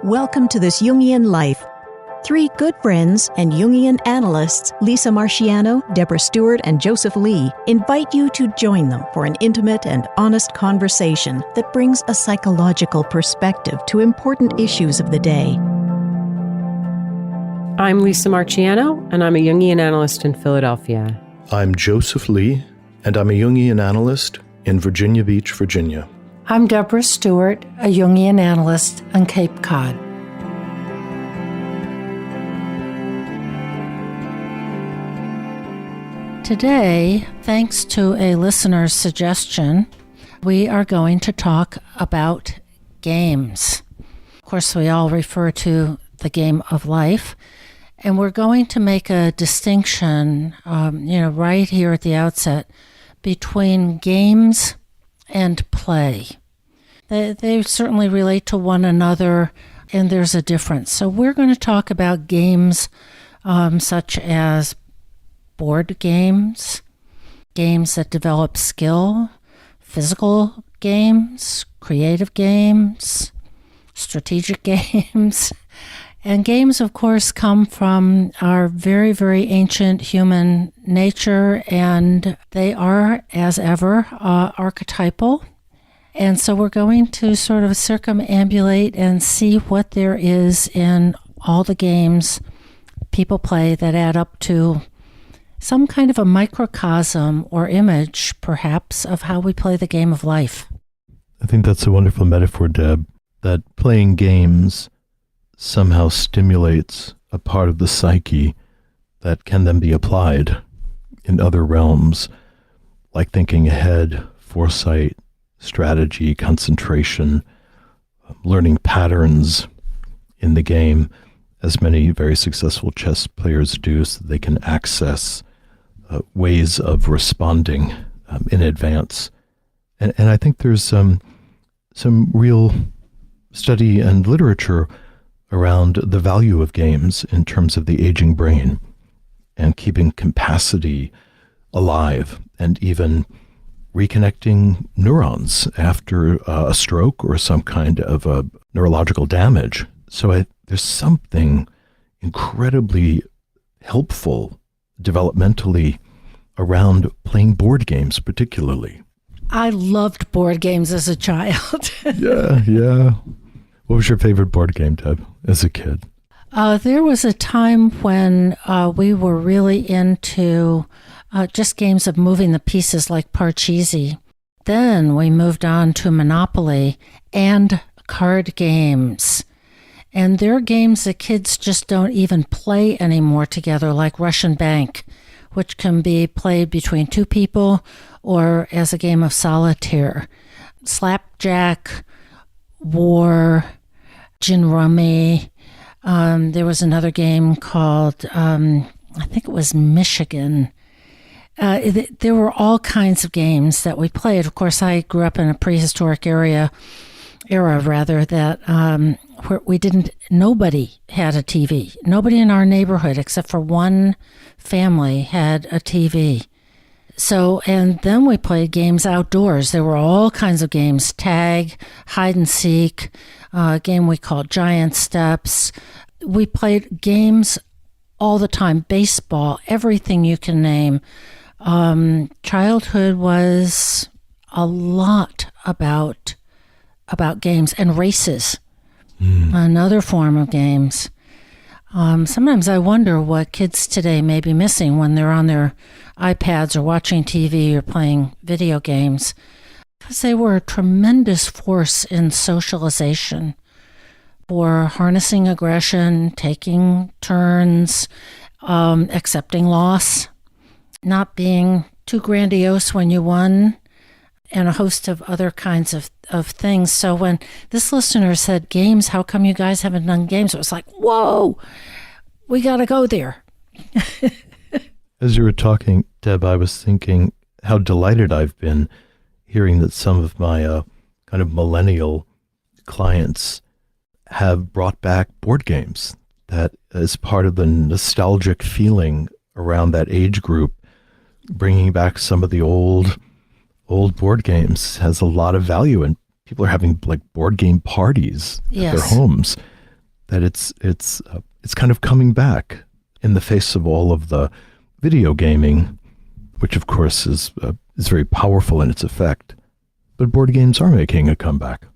Welcome to This Jungian Life. Three good friends and Jungian analysts, Lisa Marciano, Deborah Stewart, and Joseph Lee, invite you to join them for an intimate and honest conversation that brings a psychological perspective to important issues of the day. I'm Lisa Marciano, and I'm a Jungian analyst in Philadelphia. I'm Joseph Lee, and I'm a Jungian analyst in Virginia Beach, Virginia. I'm Deborah Stewart, a Jungian analyst on Cape Cod. Today, thanks to a listener's suggestion, we are going to talk about games. Of course, we all refer to the game of life, and we're going to make a distinction, right here at the outset, between games and play. They certainly relate to one another, and there's a difference. So we're going to talk about games such as board games, games that develop skill, physical games, creative games, strategic games. And games, of course, come from our very, very ancient human nature, and they are, as ever, archetypal. And so we're going to sort of circumambulate and see what there is in all the games people play that add up to some kind of a microcosm or image, perhaps, of how we play the game of life. I think that's a wonderful metaphor, Deb, that playing games somehow stimulates a part of the psyche that can then be applied in other realms, like thinking ahead, foresight, strategy, concentration, learning patterns in the game, as many very successful chess players do, so they can access ways of responding in advance. And I think there's some real study and literature around the value of games in terms of the aging brain and keeping capacity alive and even reconnecting neurons after a stroke or some kind of a neurological damage. So there's something incredibly helpful developmentally around playing board games particularly. I loved board games as a child. Yeah. What was your favorite board game, Deb, as a kid? There was a time when we were really into just games of moving the pieces like Parcheesi. Then we moved on to Monopoly and card games. And there are games that kids just don't even play anymore together, like Russian Bank, which can be played between two people or as a game of solitaire. Slapjack, War, Gin Rummy. There was another game called, I think it was Michigan. There were all kinds of games that we played. Of course, I grew up in a prehistoric era that where nobody had a TV. Nobody in our neighborhood, except for one family, had a TV. So, and then we played games outdoors. There were all kinds of games: tag, hide and seek, a game we called Giant Steps. We played games all the time: baseball, everything you can name. Childhood was a lot about games and races. Another form of games. Sometimes I wonder what kids today may be missing when they're on their iPads or watching TV or playing video games, because they were a tremendous force in socialization, for harnessing aggression, taking turns, accepting loss, not being too grandiose when you won, and a host of other kinds of things. So when this listener said games, how come you guys haven't done games? It was like, whoa, we got to go there. As you were talking, Deb, I was thinking how delighted I've been hearing that some of my kind of millennial clients have brought back board games. That is part of the nostalgic feeling around that age group. Bringing back some of the old board games has a lot of value, and people are having like board game parties at their homes that it's kind of coming back in the face of all of the video gaming, which of course is very powerful in its effect. But board games are making a comeback.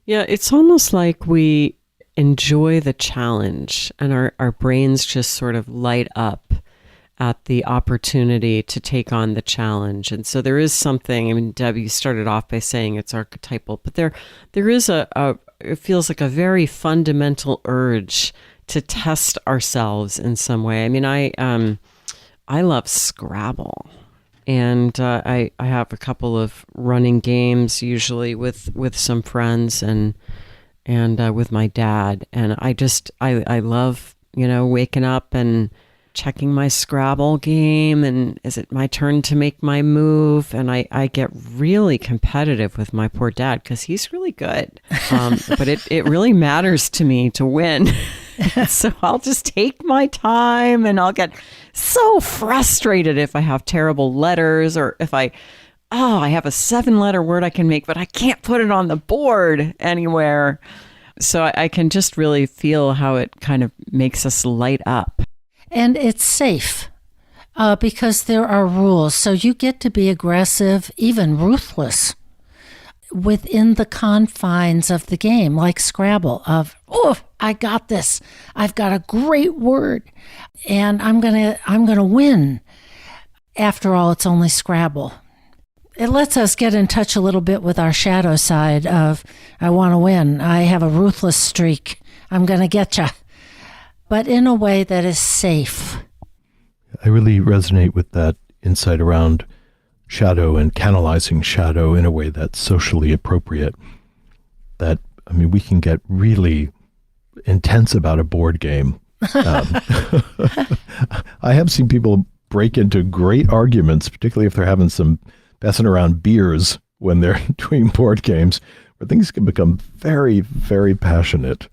Yeah, it's almost like we enjoy the challenge and our brains just sort of light up at the opportunity to take on the challenge. And so there is something, I mean, Deb, you started off by saying it's archetypal, but there is it feels like a very fundamental urge to test ourselves in some way. I mean, I love Scrabble. And I have a couple of running games, usually with some friends and with my dad. And I love, waking up and checking my Scrabble game. And is it my turn to make my move? And I get really competitive with my poor dad because he's really good. But it really matters to me to win. So I'll just take my time, and I'll get so frustrated if I have terrible letters, or if I have a 7-letter word I can make, but I can't put it on the board anywhere. So I can just really feel how it kind of makes us light up. And it's safe because there are rules. So you get to be aggressive, even ruthless, within the confines of the game, like Scrabble, of, I got this. I've got a great word, and I'm gonna win. After all, it's only Scrabble. It lets us get in touch a little bit with our shadow side of, I want to win. I have a ruthless streak. I'm gonna get you, but in a way that is safe. I really resonate with that insight around shadow and canalizing shadow in a way that's socially appropriate. That, I mean, we can get really intense about a board game. I have seen people break into great arguments, particularly if they're having some passing around beers when they're doing board games, where things can become very, very passionate.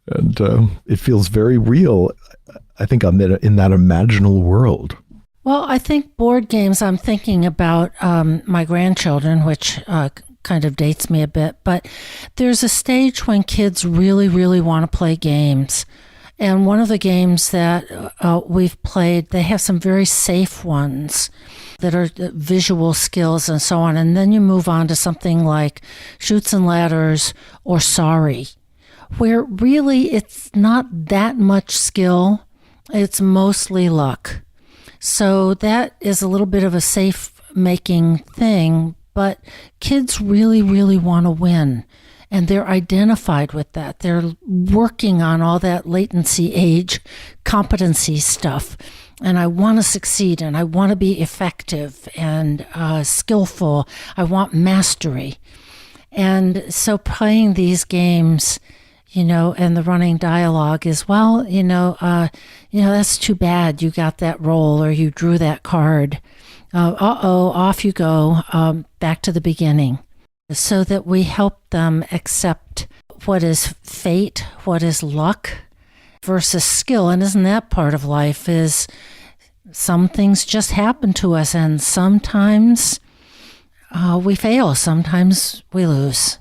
And it feels very real, I think, I'm in that imaginal world. Well, I think board games, I'm thinking about my grandchildren, which kind of dates me a bit, but there's a stage when kids really, really want to play games. And one of the games that we've played, they have some very safe ones that are visual skills and so on. And then you move on to something like Chutes and Ladders or Sorry, where really it's not that much skill. It's mostly luck. So that is a little bit of a safe-making thing, but kids really, really want to win, and they're identified with that. They're working on all that latency age competency stuff, and I want to succeed, and I want to be effective and skillful. I want mastery. And so playing these games, and the running dialogue is, that's too bad you got that roll or you drew that card. Off you go, back to the beginning. So that we help them accept what is fate, what is luck versus skill. And isn't that part of life, is some things just happen to us, and sometimes we fail, sometimes we lose.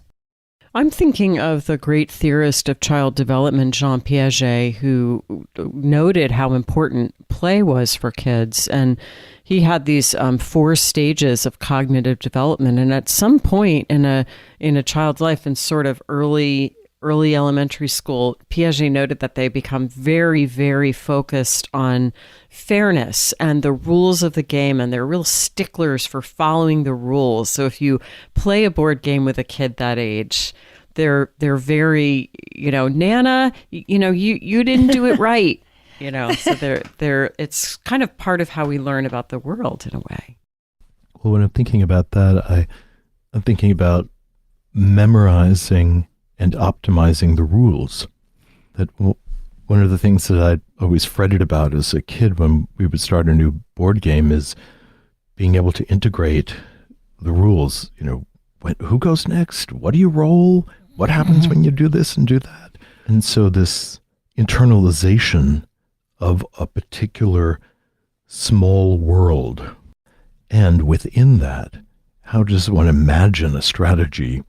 I'm thinking of the great theorist of child development, Jean Piaget, who noted how important play was for kids. And he had these 4 stages of cognitive development. And at some point in a child's life, in sort of early elementary school, Piaget noted that they become very, very focused on fairness and the rules of the game, and they're real sticklers for following the rules. So if you play a board game with a kid that age, they're very, Nana, you didn't do it right, So they're it's kind of part of how we learn about the world in a way. Well, when I'm thinking about that, I'm thinking about memorizing and optimizing the rules. That one of the things that I'd always fretted about as a kid when we would start a new board game is being able to integrate the rules. Who goes next? What do you roll? What happens when you do this and do that? And so this internalization of a particular small world, and within that, how does one imagine a strategy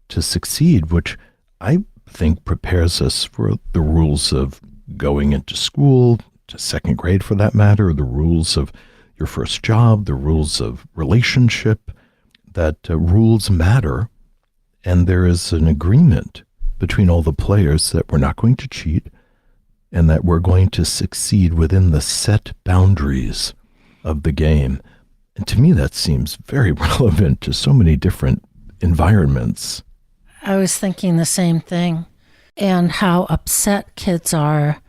to succeed, which I think prepares us for the rules of going into school, to second grade for that matter, the rules of your first job, the rules of relationship, that rules matter. And there is an agreement between all the players that we're not going to cheat and that we're going to succeed within the set boundaries of the game. And to me, that seems very relevant to so many different environments. I was thinking the same thing, and how upset kids are,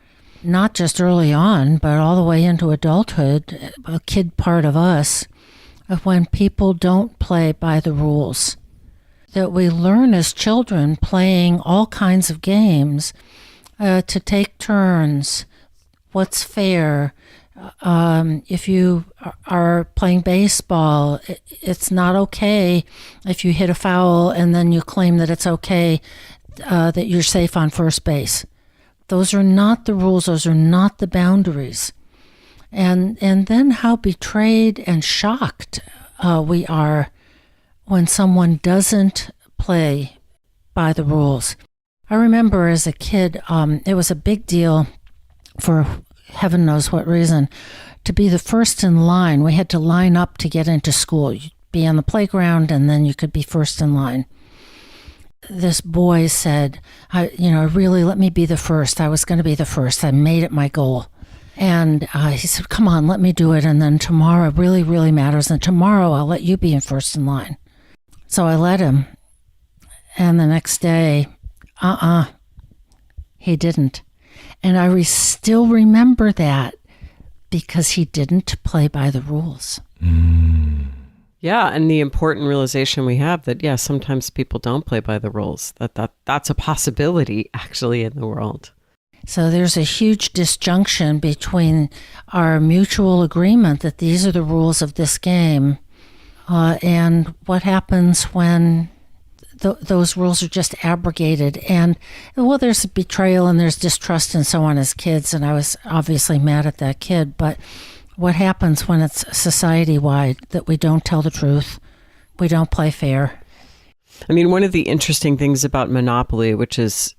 not just early on, but all the way into adulthood, a kid part of us, of when people don't play by the rules. That we learn as children playing all kinds of games, to take turns, what's fair. If you are playing baseball, it's not okay if you hit a foul and then you claim that it's okay, that you're safe on first base. Those are not the rules. Those are not the boundaries. And then how betrayed and shocked we are when someone doesn't play by the rules. I remember as a kid, it was a big deal, for heaven knows what reason, to be the first in line. We had to line up to get into school. You'd be on the playground and then you could be first in line. This boy said, really let me be the first. I was going to be the first. I made it my goal. And he said, come on, let me do it. And then tomorrow really, really matters. And tomorrow I'll let you be in first in line. So I let him. And the next day, he didn't. And I still remember that because he didn't play by the rules. Yeah, and the important realization we have that, sometimes people don't play by the rules, that's a possibility actually in the world. So there's a huge disjunction between our mutual agreement that these are the rules of this game, and what happens when those rules are just abrogated. And, there's betrayal and there's distrust and so on as kids, and I was obviously mad at that kid, but what happens when it's society-wide, that we don't tell the truth, we don't play fair? I mean, one of the interesting things about Monopoly, which is,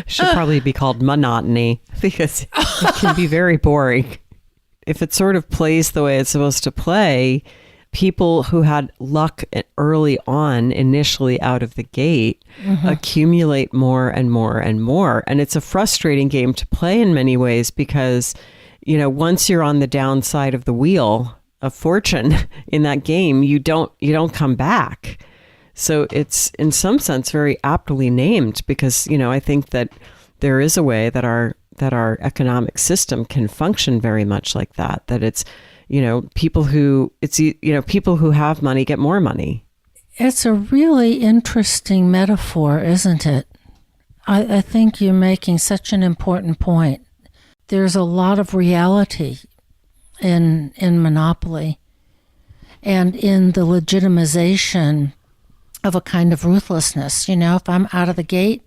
should probably be called monotony, because it can be very boring. If it sort of plays the way it's supposed to play, people who had luck early on, initially out of the gate, accumulate more and more and more. And it's a frustrating game to play in many ways because, once you're on the downside of the wheel of fortune in that game, you don't come back. So it's in some sense very aptly named because, I think that there is a way that our economic system can function very much like that it's, people who have money get more money. It's a really interesting metaphor, isn't it? I think you're making such an important point. There's a lot of reality in Monopoly and in the legitimization of a kind of ruthlessness. If I'm out of the gate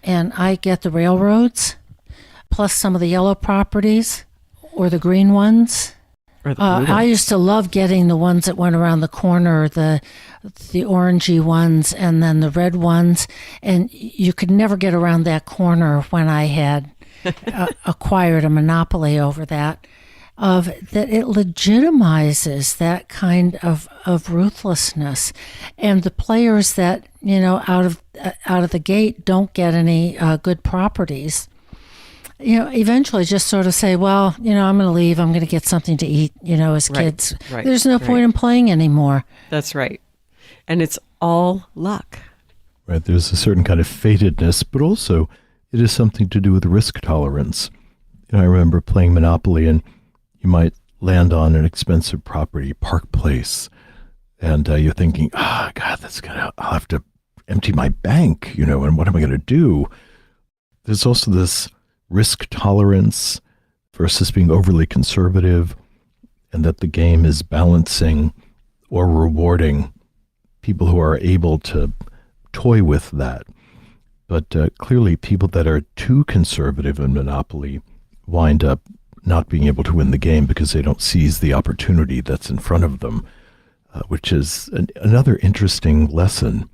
and I get the railroads, plus some of the yellow properties or the green ones. I used to love getting the ones that went around the corner, the orangey ones and then the red ones. And you could never get around that corner when I had acquired a monopoly over that. That it legitimizes that kind of ruthlessness, and the players that out of the gate don't get any good properties, eventually just sort of say, well, I'm going to leave. I'm going to get something to eat. As kids, there's no point in playing anymore. That's right, and it's all luck. Right, there's a certain kind of fatedness, but also it is something to do with risk tolerance. I remember playing Monopoly and you might land on an expensive property, Park Place, and you're thinking, God, I'll have to empty my bank, and what am I going to do? There's also this risk tolerance versus being overly conservative, and that the game is balancing or rewarding people who are able to toy with that. But clearly people that are too conservative in Monopoly wind up not being able to win the game because they don't seize the opportunity that's in front of them, which is another interesting lesson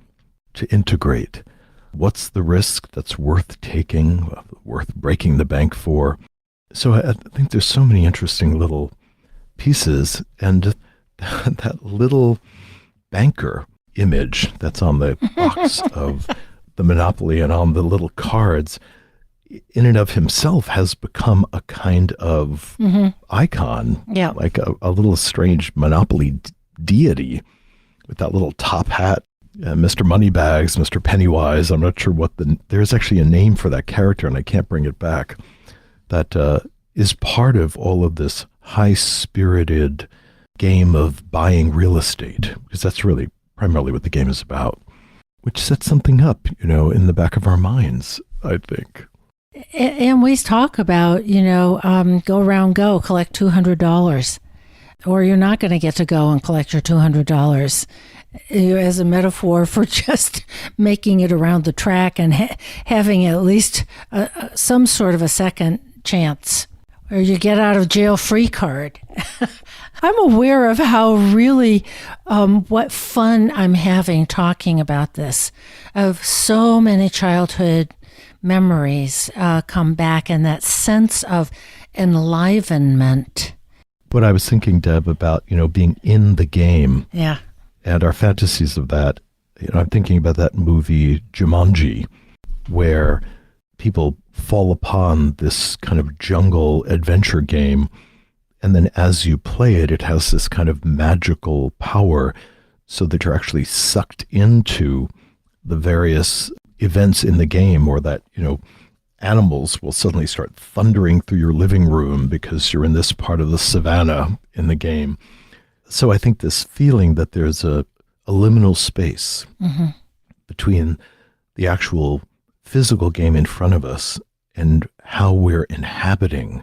to integrate. What's the risk that's worth taking, worth breaking the bank for? So I think there's so many interesting little pieces, and that little banker image that's on the box of the Monopoly and on the little cards, in and of himself has become a kind of icon, like a little strange Monopoly deity with that little top hat. Mr. Moneybags, Mr. Pennywise, I'm not sure there's actually a name for that character and I can't bring it back, that is part of all of this high-spirited game of buying real estate, because that's really primarily what the game is about, which sets something up, in the back of our minds, I think. And we talk about, go round, go, collect $200, or you're not going to get to go and collect your $200 as a metaphor for just making it around the track and having at least some sort of a second chance, or you get out of jail free card. I'm aware of how really, what fun I'm having talking about this, of so many childhood memories come back, and that sense of enlivenment. What I was thinking, Deb, about, being in the game. Yeah. And our fantasies of that, I'm thinking about that movie Jumanji, where people fall upon this kind of jungle adventure game, and then as you play it, it has this kind of magical power so that you're actually sucked into the various events in the game, or that, animals will suddenly start thundering through your living room because you're in this part of the savannah in the game. So I think this feeling that there's a liminal space between the actual physical game in front of us and how we're inhabiting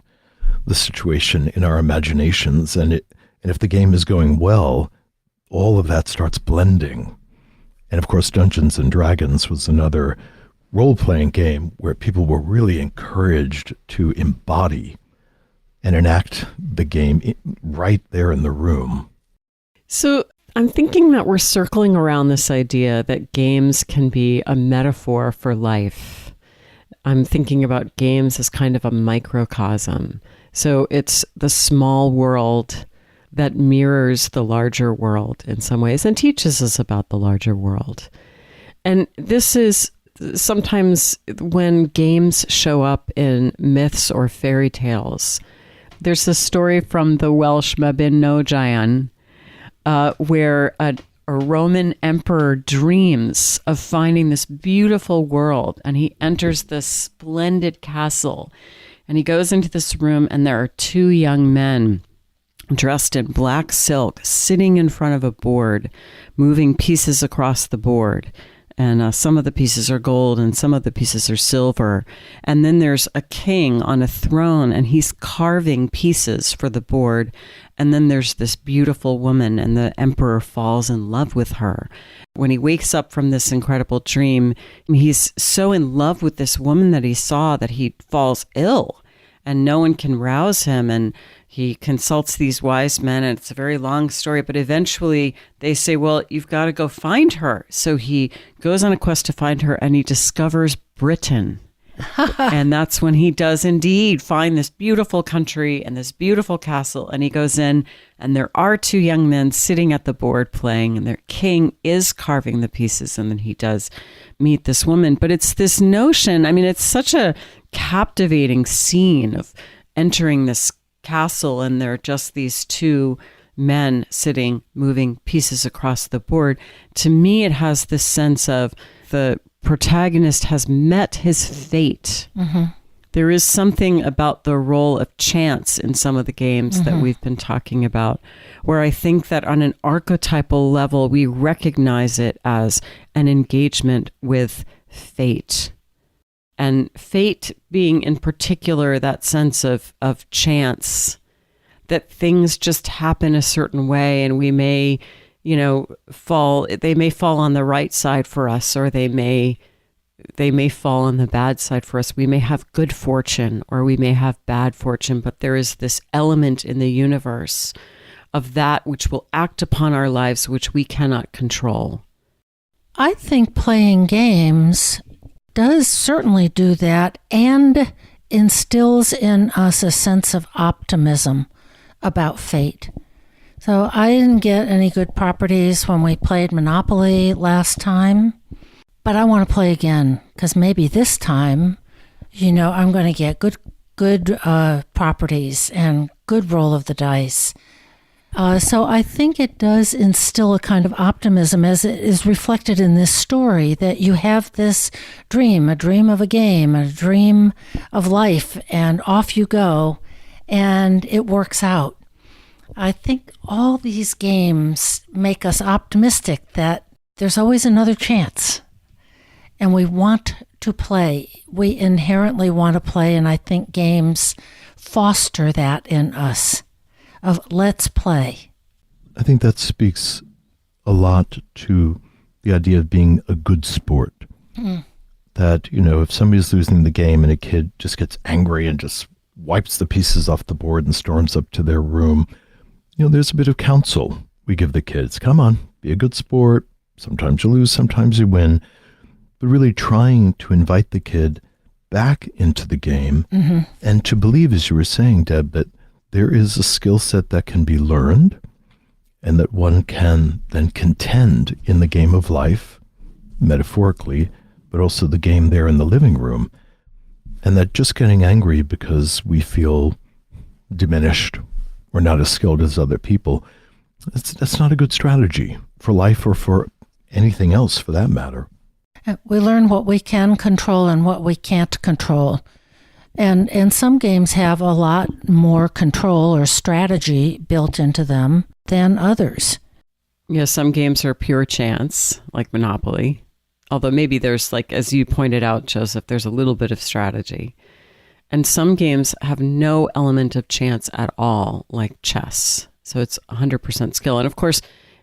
the situation in our imaginations. And if the game is going well, all of that starts blending. And of course, Dungeons and Dragons was another role-playing game where people were really encouraged to embody and enact the game right there in the room. So I'm thinking that we're circling around this idea that games can be a metaphor for life. I'm thinking about games as kind of a microcosm. So it's the small world that mirrors the larger world in some ways and teaches us about the larger world. And this is sometimes when games show up in myths or fairy tales. There's this story from the Welsh Mabinogion, where a Roman emperor dreams of finding this beautiful world, and he enters this splendid castle, and he goes into this room, and there are two young men dressed in black silk sitting in front of a board, moving pieces across the board. And some of the pieces are gold and some of the pieces are silver. And then there's a king on a throne, and he's carving pieces for the board. And then there's this beautiful woman, and the emperor falls in love with her. When he wakes up from this incredible dream, he's so in love with this woman that he saw that he falls ill, and no one can rouse him. And he consults these wise men, and it's a very long story, but eventually they say, well, you've got to go find her. So he goes on a quest to find her, and he discovers Britain. And that's when he does indeed find this beautiful country and this beautiful castle. And he goes in, and there are two young men sitting at the board playing, and their king is carving the pieces. And then he does meet this woman. But it's this notion, it's such a captivating scene of entering this castle, and there are just these two men sitting, moving pieces across the board. To me, it has this sense of the protagonist has met his fate. There is something about the role of chance in some of the games that we've been talking about, where I think that on an archetypal level, we recognize it as an engagement with fate. And fate being in particular that sense of chance, that things just happen a certain way, and we may, they may fall on the right side for us, or they may fall on the bad side for us. We may have good fortune or we may have bad fortune, but there is this element in the universe of that which will act upon our lives, which we cannot control. I think playing games does certainly do that and instills in us a sense of optimism about fate. So I didn't get any good properties when we played Monopoly last time, but I want to play again because maybe this time, I'm going to get good properties and good roll of the dice. So I think it does instill a kind of optimism as it is reflected in this story, that you have this dream, a dream of a game, a dream of life, and off you go, and it works out. I think all these games make us optimistic that there's always another chance, and we want to play. We inherently want to play, and I think games foster that in us. Of let's play. I think that speaks a lot to the idea of being a good sport. That, if somebody's losing the game and a kid just gets angry and just wipes the pieces off the board and storms up to their room, there's a bit of counsel we give the kids. Come on, be a good sport. Sometimes you lose, sometimes you win. But really trying to invite the kid back into the game and to believe, as you were saying, Deb, that there is a skill set that can be learned and that one can then contend in the game of life, metaphorically, but also the game there in the living room. And that just getting angry because we feel diminished or not as skilled as other people, that's not a good strategy for life or for anything else for that matter. We learn what we can control and what we can't control. And some games have a lot more control or strategy built into them than others. Yeah, some games are pure chance, like Monopoly. Although maybe there's, like, as you pointed out, Joseph, there's a little bit of strategy. And some games have no element of chance at all, like chess. So it's 100% skill. And of course,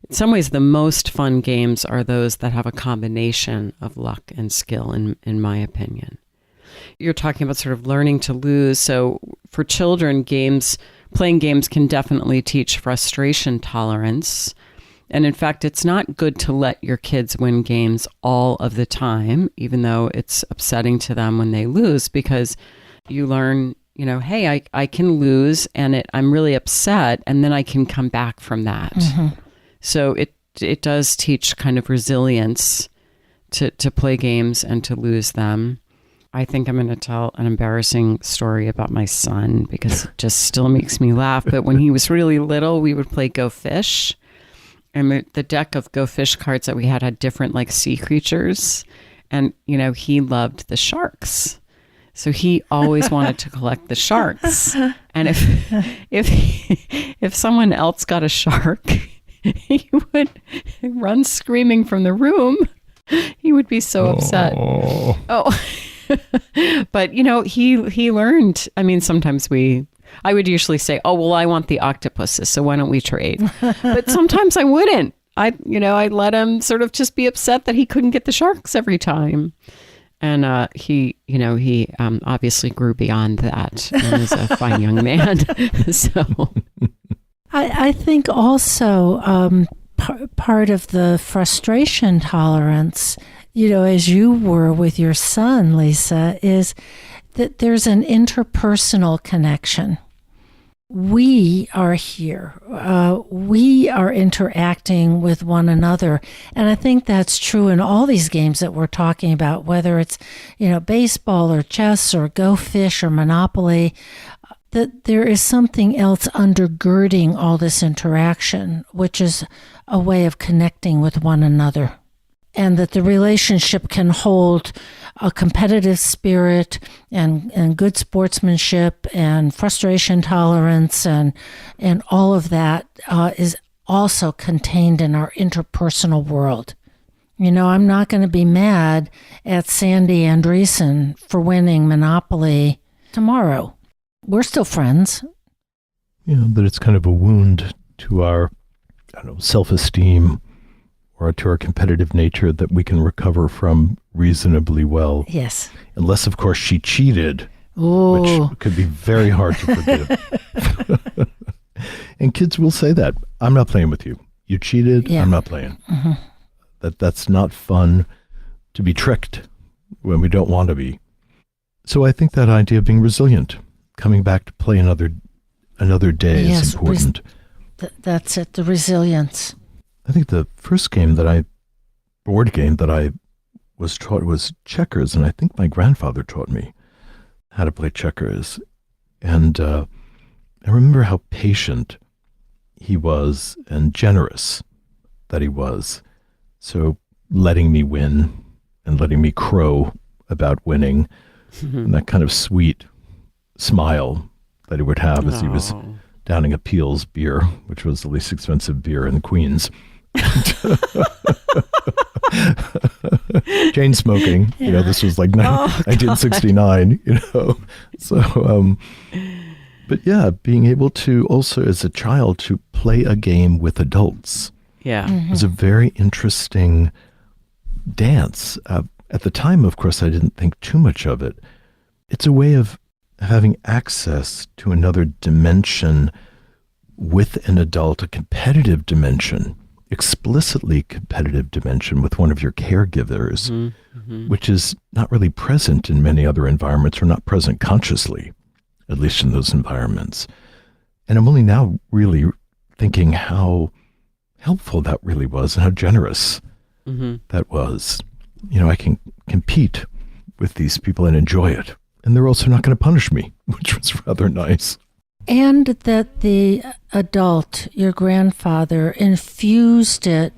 in some ways, the most fun games are those that have a combination of luck and skill, in my opinion. You're talking about sort of learning to lose. So for children, playing games can definitely teach frustration tolerance. And in fact, it's not good to let your kids win games all of the time, even though it's upsetting to them when they lose, because you learn, hey, I can lose and I'm really upset, and then I can come back from that. So it does teach kind of resilience to play games and to lose them. I think I'm going to tell an embarrassing story about my son because it just still makes me laugh. But when he was really little, we would play Go Fish. And the deck of Go Fish cards that we had different like sea creatures. And, he loved the sharks. So he always wanted to collect the sharks. And if someone else got a shark, he would run screaming from the room. He would be so upset. Oh. But, he learned. I mean, sometimes I would usually say, oh, well, I want the octopuses, so why don't we trade? But sometimes I wouldn't. I'd let him sort of just be upset that he couldn't get the sharks every time. And he obviously grew beyond that and is a fine young man. So I think also part of the frustration tolerance, as you were with your son, Lisa, is that there's an interpersonal connection. We are here. We are interacting with one another. And I think that's true in all these games that we're talking about, whether it's, baseball or chess or Go Fish or Monopoly, that there is something else undergirding all this interaction, which is a way of connecting with one another. And that the relationship can hold a competitive spirit and good sportsmanship and frustration tolerance and all of that is also contained in our interpersonal world. I'm not going to be mad at Sandy Andreessen for winning Monopoly tomorrow. We're still friends. That it's kind of a wound to our, self-esteem or to our competitive nature that we can recover from reasonably well. Yes. Unless, of course, she cheated, which could be very hard to forgive. And kids will say that. I'm not playing with you. You cheated. Yeah. I'm not playing. Mm-hmm. That's not fun to be tricked when we don't want to be. So I think that idea of being resilient, coming back to play another day is important. That's it, the resilience. I think the first board game that I was taught was checkers, and I think my grandfather taught me how to play checkers. And I remember how patient he was and generous that he was. So letting me win and letting me crow about winning, and that kind of sweet smile that he would have as he was downing a Peel's beer, which was the least expensive beer in Queens. Chain smoking, this was like 1969, So, but yeah, being able to also, as a child, to play a game with adults. Yeah. Mm-hmm. Was a very interesting dance. At the time, of course, I didn't think too much of it. It's a way of having access to another dimension with an adult, a competitive dimension, explicitly competitive dimension with one of your caregivers, which is not really present in many other environments, or not present consciously, at least in those environments. And I'm only now really thinking how helpful that really was and how generous that was. I can compete with these people and enjoy it. And they're also not going to punish me, which was rather nice. And that the adult, your grandfather, infused it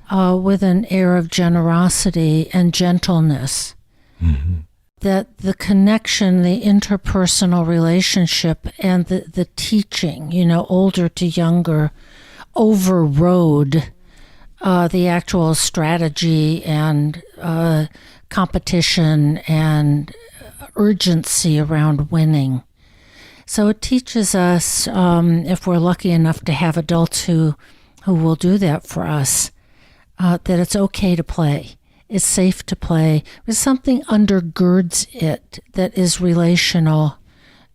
with an air of generosity and gentleness. Mm-hmm. That the connection, the interpersonal relationship, and the teaching, older to younger, overrode the actual strategy and competition and urgency around winning. So it teaches us, if we're lucky enough to have adults who will do that for us, that it's okay to play. It's safe to play. But something undergirds it that is relational.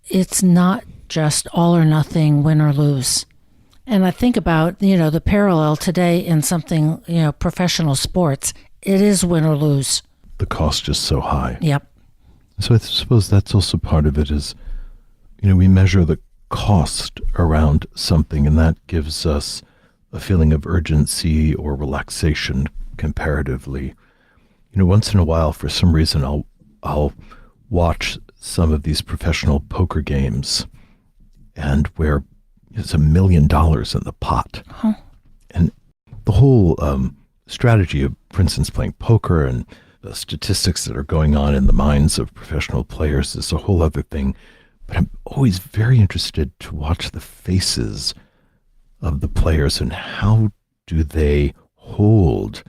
It's not just all or nothing, win or lose. And I think about, the parallel today in something, professional sports. It is win or lose. The cost is so high. Yep. So I suppose that's also part of it is, we measure the cost around something, and that gives us a feeling of urgency or relaxation comparatively. Once in a while, for some reason, I'll watch some of these professional poker games, and where it's $1 million in the pot. Huh. And the whole strategy of, for instance, playing poker and the statistics that are going on in the minds of professional players is a whole other thing. But I'm always very interested to watch the faces of the players and how do they hold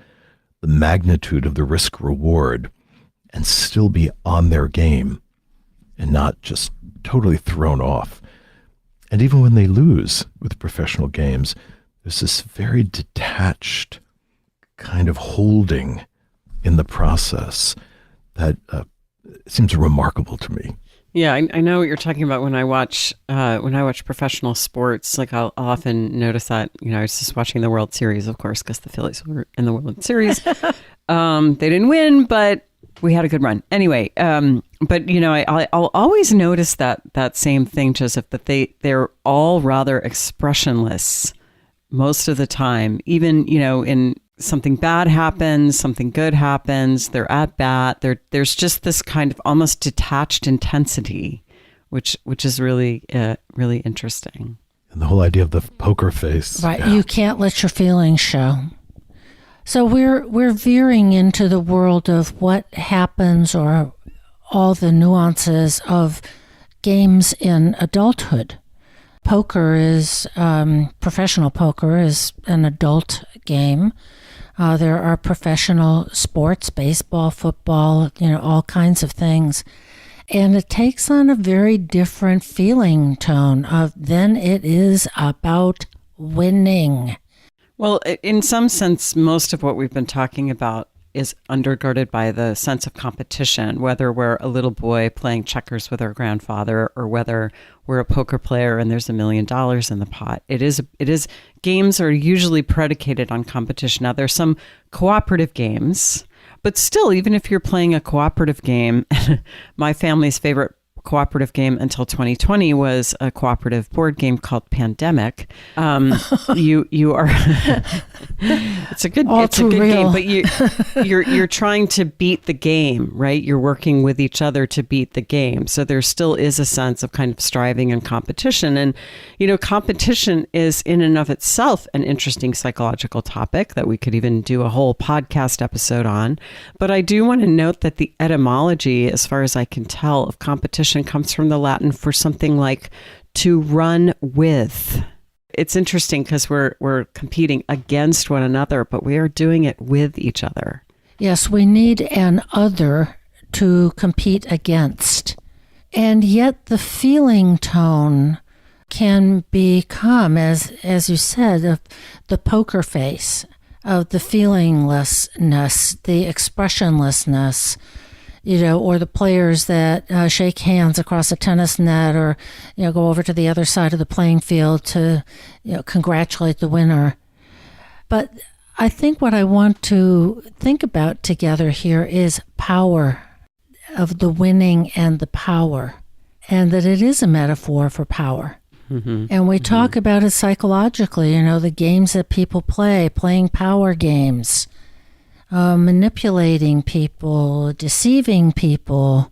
the magnitude of the risk reward and still be on their game and not just totally thrown off. And even when they lose with professional games, there's this very detached kind of holding in the process that seems remarkable to me. Yeah, I know what you're talking about. When I watch professional sports, like I'll often notice that. I was just watching the World Series, of course, because the Phillies were in the World Series. They didn't win, but we had a good run anyway. But I'll always notice that same thing, Joseph, that they're all rather expressionless most of the time. Even in something bad happens, something good happens, they're at bat. There's just this kind of almost detached intensity, which is really really interesting. And the whole idea of the poker face, right? Yeah. You can't let your feelings show. So we're veering into the world of what happens, or all the nuances of games in adulthood. Poker is professional poker is an adult game. There are professional sports, baseball, football, all kinds of things. And it takes on a very different feeling tone of then it is about winning. Well, in some sense, most of what we've been talking about is undergirded by the sense of competition, whether we're a little boy playing checkers with our grandfather or whether we're a poker player and there's $1 million in the pot. It is games are usually predicated on competition. Now, there's some cooperative games, But still, even if you're playing a cooperative game, my family's favorite cooperative game until 2020 was a cooperative board game called Pandemic. You are it's a good game, but you're trying to beat the game, right? You're working with each other to beat the game. So there still is a sense of kind of striving and competition. And competition is in and of itself an interesting psychological topic that we could even do a whole podcast episode on. But I do want to note that the etymology, as far as I can tell, of competition comes from the Latin for something like to run with. It's interesting because we're competing against one another, but we are doing it with each other. Yes, we need an other to compete against. And yet the feeling tone can become, as you said, of the poker face, of the feelinglessness, the expressionlessness, or the players that shake hands across a tennis net or, go over to the other side of the playing field to, congratulate the winner. But I think what I want to think about together here is power, of the winning and the power, and that it is a metaphor for power. Mm-hmm. And we talk about it psychologically, the games that people play, playing power games. Manipulating people, deceiving people,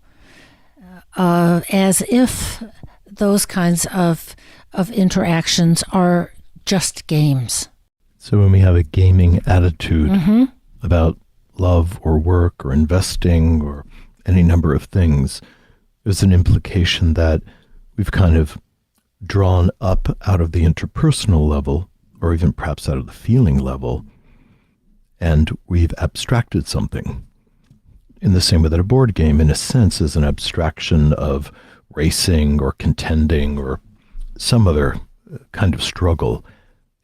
as if those kinds of interactions are just games. So when we have a gaming attitude about love or work or investing or any number of things, there's an implication that we've kind of drawn up out of the interpersonal level, or even perhaps out of the feeling level, and we've abstracted something. In the same way that a board game, in a sense, is an abstraction of racing or contending or some other kind of struggle.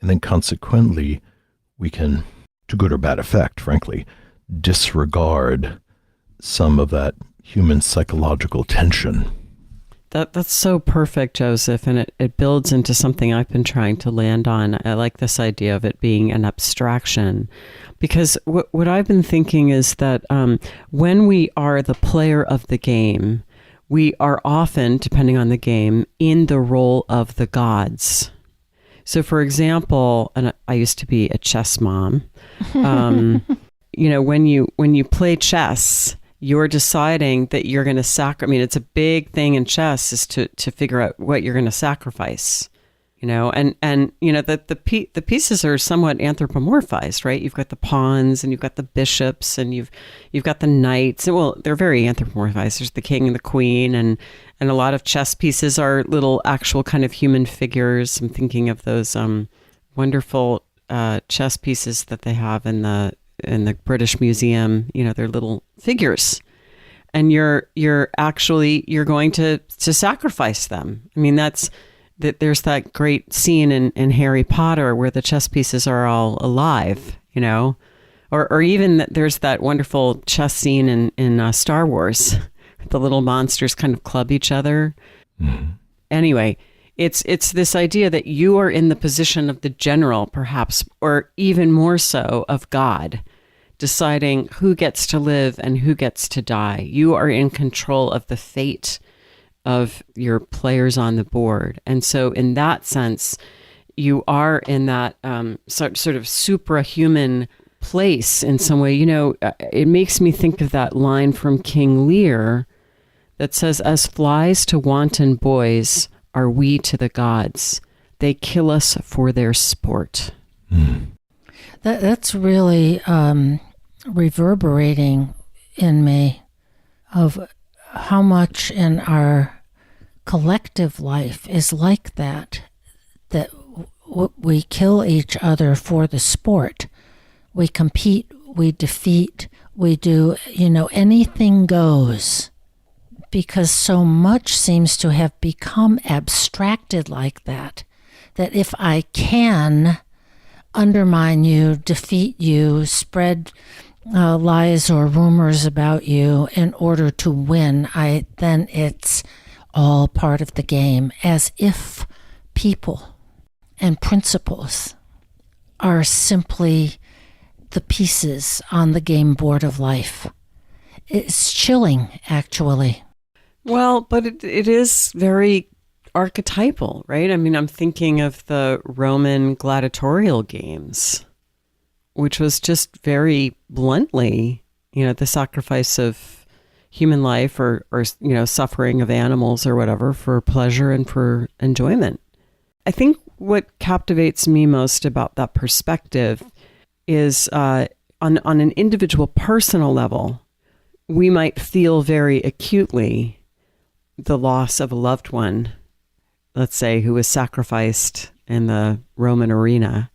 And then consequently, we can, to good or bad effect, frankly, disregard some of that human psychological tension. That's so perfect, Joseph, and it builds into something I've been trying to land on. I like this idea of it being an abstraction, because what I've been thinking is that when we are the player of the game, we are often, depending on the game, in the role of the gods. So, for example, and I used to be a chess mom, when you play chess, you're deciding that you're going to it's a big thing in chess is to figure out what you're going to sacrifice, and the pieces are somewhat anthropomorphized, right? You've got the pawns and you've got the bishops and you've got the knights. Well, they're very anthropomorphized. There's the king and the queen, and a lot of chess pieces are little actual kind of human figures. I'm thinking of those wonderful chess pieces that they have in the British Museum. They're little figures, and you're going to sacrifice them. I mean, there's that great scene in Harry Potter where the chess pieces are all alive, or even there's that wonderful chess scene in Star Wars. The little monsters kind of club each other. Mm-hmm. Anyway, it's this idea that you are in the position of the general, perhaps, or even more so of God, deciding who gets to live and who gets to die. You are in control of the fate of your players on the board. And so in that sense, you are in that sort of suprahuman place in some way. It makes me think of that line from King Lear that says, "As flies to wanton boys are we to the gods. They kill us for their sport." Mm. That's really reverberating in me of how much in our collective life is like that we kill each other for the sport. We compete, we defeat, we do, anything goes, because so much seems to have become abstracted like that if I can undermine you, defeat you, spread lies or rumors about you in order to win, then it's all part of the game, as if people and principles are simply the pieces on the game board of life. It's chilling, actually. Well, but it is very archetypal, right? I mean, I'm thinking of the Roman gladiatorial games, which was just very bluntly, the sacrifice of human life or suffering of animals or whatever for pleasure and for enjoyment. I think what captivates me most about that perspective is on an individual personal level, we might feel very acutely the loss of a loved one, let's say, who was sacrificed in the Roman arena.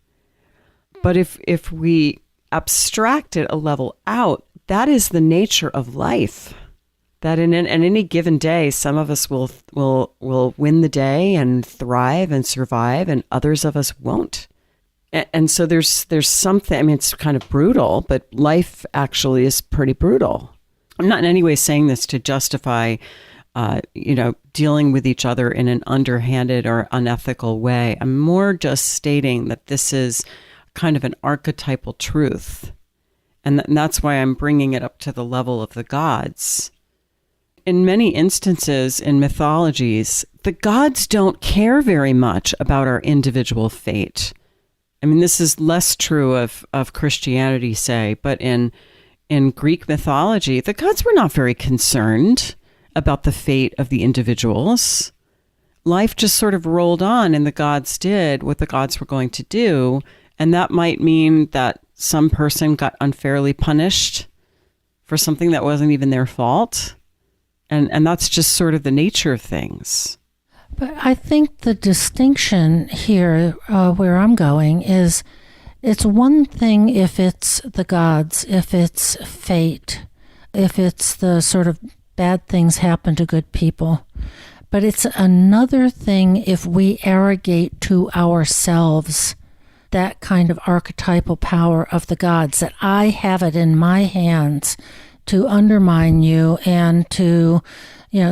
But if we abstract it a level out, that is the nature of life. That in any given day, some of us will win the day and thrive and survive, and others of us won't. And so there's something. I mean, it's kind of brutal, but life actually is pretty brutal. I'm not in any way saying this to justify dealing with each other in an underhanded or unethical way. I'm more just stating that this is kind of an archetypal truth. And that's why I'm bringing it up to the level of the gods. In many instances in mythologies, the gods don't care very much about our individual fate. I mean, this is less true of Christianity, say, but in Greek mythology, the gods were not very concerned about the fate of the individuals. Life just sort of rolled on, and the gods did what the gods were going to do. And that might mean that some person got unfairly punished for something that wasn't even their fault. And that's just sort of the nature of things. But I think the distinction here, where I'm going, is it's one thing if it's the gods, if it's fate, if it's the sort of bad things happen to good people. But it's another thing if we arrogate to ourselves that kind of archetypal power of the gods, that I have it in my hands to undermine you and to,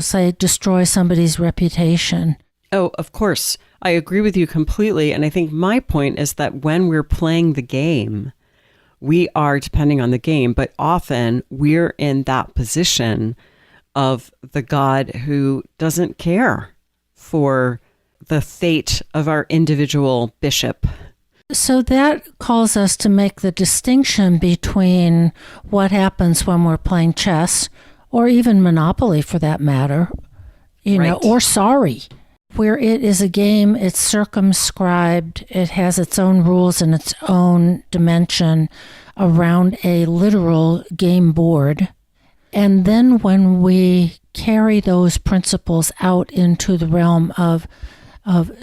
say, destroy somebody's reputation. Oh, of course. I agree with you completely. And I think my point is that when we're playing the game, we are, depending on the game, but often we're in that position of the God who doesn't care for the fate of our individual bishop. So that calls us to make the distinction between what happens when we're playing chess, or even Monopoly for that matter, or Sorry, where it is a game, it's circumscribed, it has its own rules and its own dimension around a literal game board. And then when we carry those principles out into the realm of the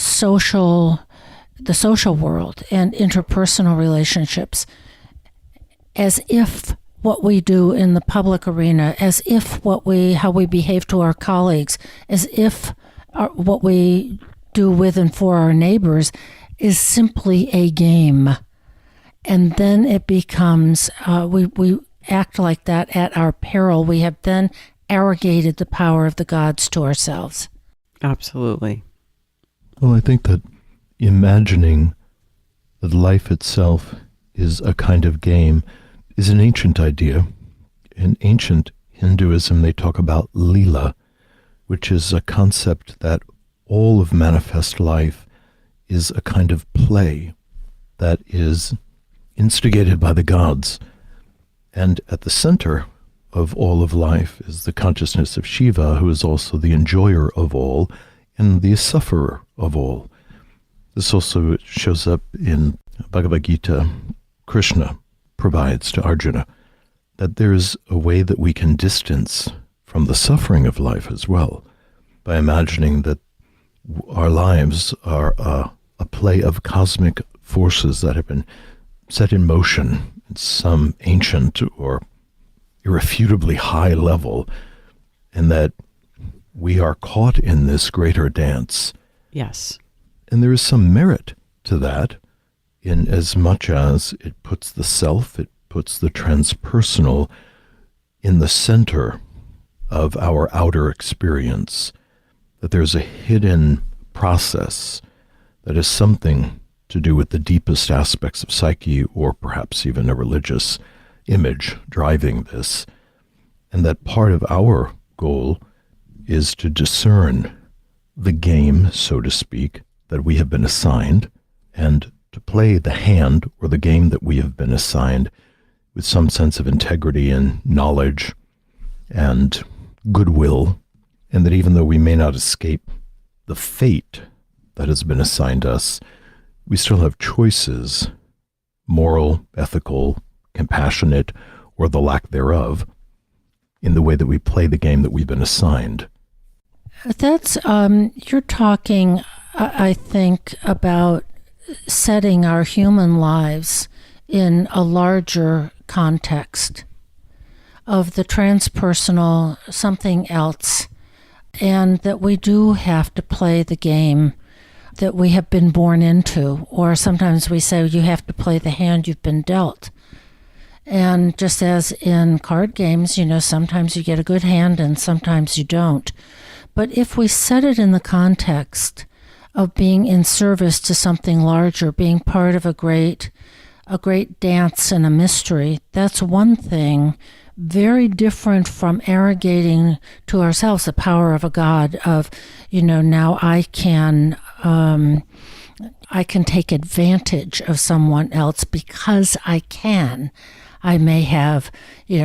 social world and interpersonal relationships, as if what we do in the public arena, as if how we behave to our colleagues, as if what we do with and for our neighbors is simply a game. And then it becomes, we act like that at our peril. We have then arrogated the power of the gods to ourselves. Absolutely. Well, I think that imagining that life itself is a kind of game is an ancient idea. In ancient Hinduism, they talk about lila, which is a concept that all of manifest life is a kind of play that is instigated by the gods. And at the center of all of life is the consciousness of Shiva, who is also the enjoyer of all and the sufferer of all. This also shows up in Bhagavad Gita. Krishna provides to Arjuna that there's a way that we can distance from the suffering of life as well, by imagining that our lives are a play of cosmic forces that have been set in motion at some ancient or irrefutably high level, and that we are caught in this greater dance. Yes. And there is some merit to that, in as much as it puts the self, it puts the transpersonal in the center of our outer experience, that there's a hidden process that is something to do with the deepest aspects of psyche, or perhaps even a religious image driving this. And that part of our goal is to discern the game, so to speak, that we have been assigned, and to play the hand or the game that we have been assigned with some sense of integrity and knowledge and goodwill, and that even though we may not escape the fate that has been assigned us, we still have choices, moral, ethical, compassionate, or the lack thereof, in the way that we play the game that we've been assigned. That's, you're talking, I think, about setting our human lives in a larger context of the transpersonal, something else, and that we do have to play the game that we have been born into, or sometimes we say you have to play the hand you've been dealt. And just as in card games, sometimes you get a good hand and sometimes you don't. But if we set it in the context of being in service to something larger, being part of a great dance and a mystery, that's one thing, very different from arrogating to ourselves the power of a God of, now I can take advantage of someone else because I can. I may have,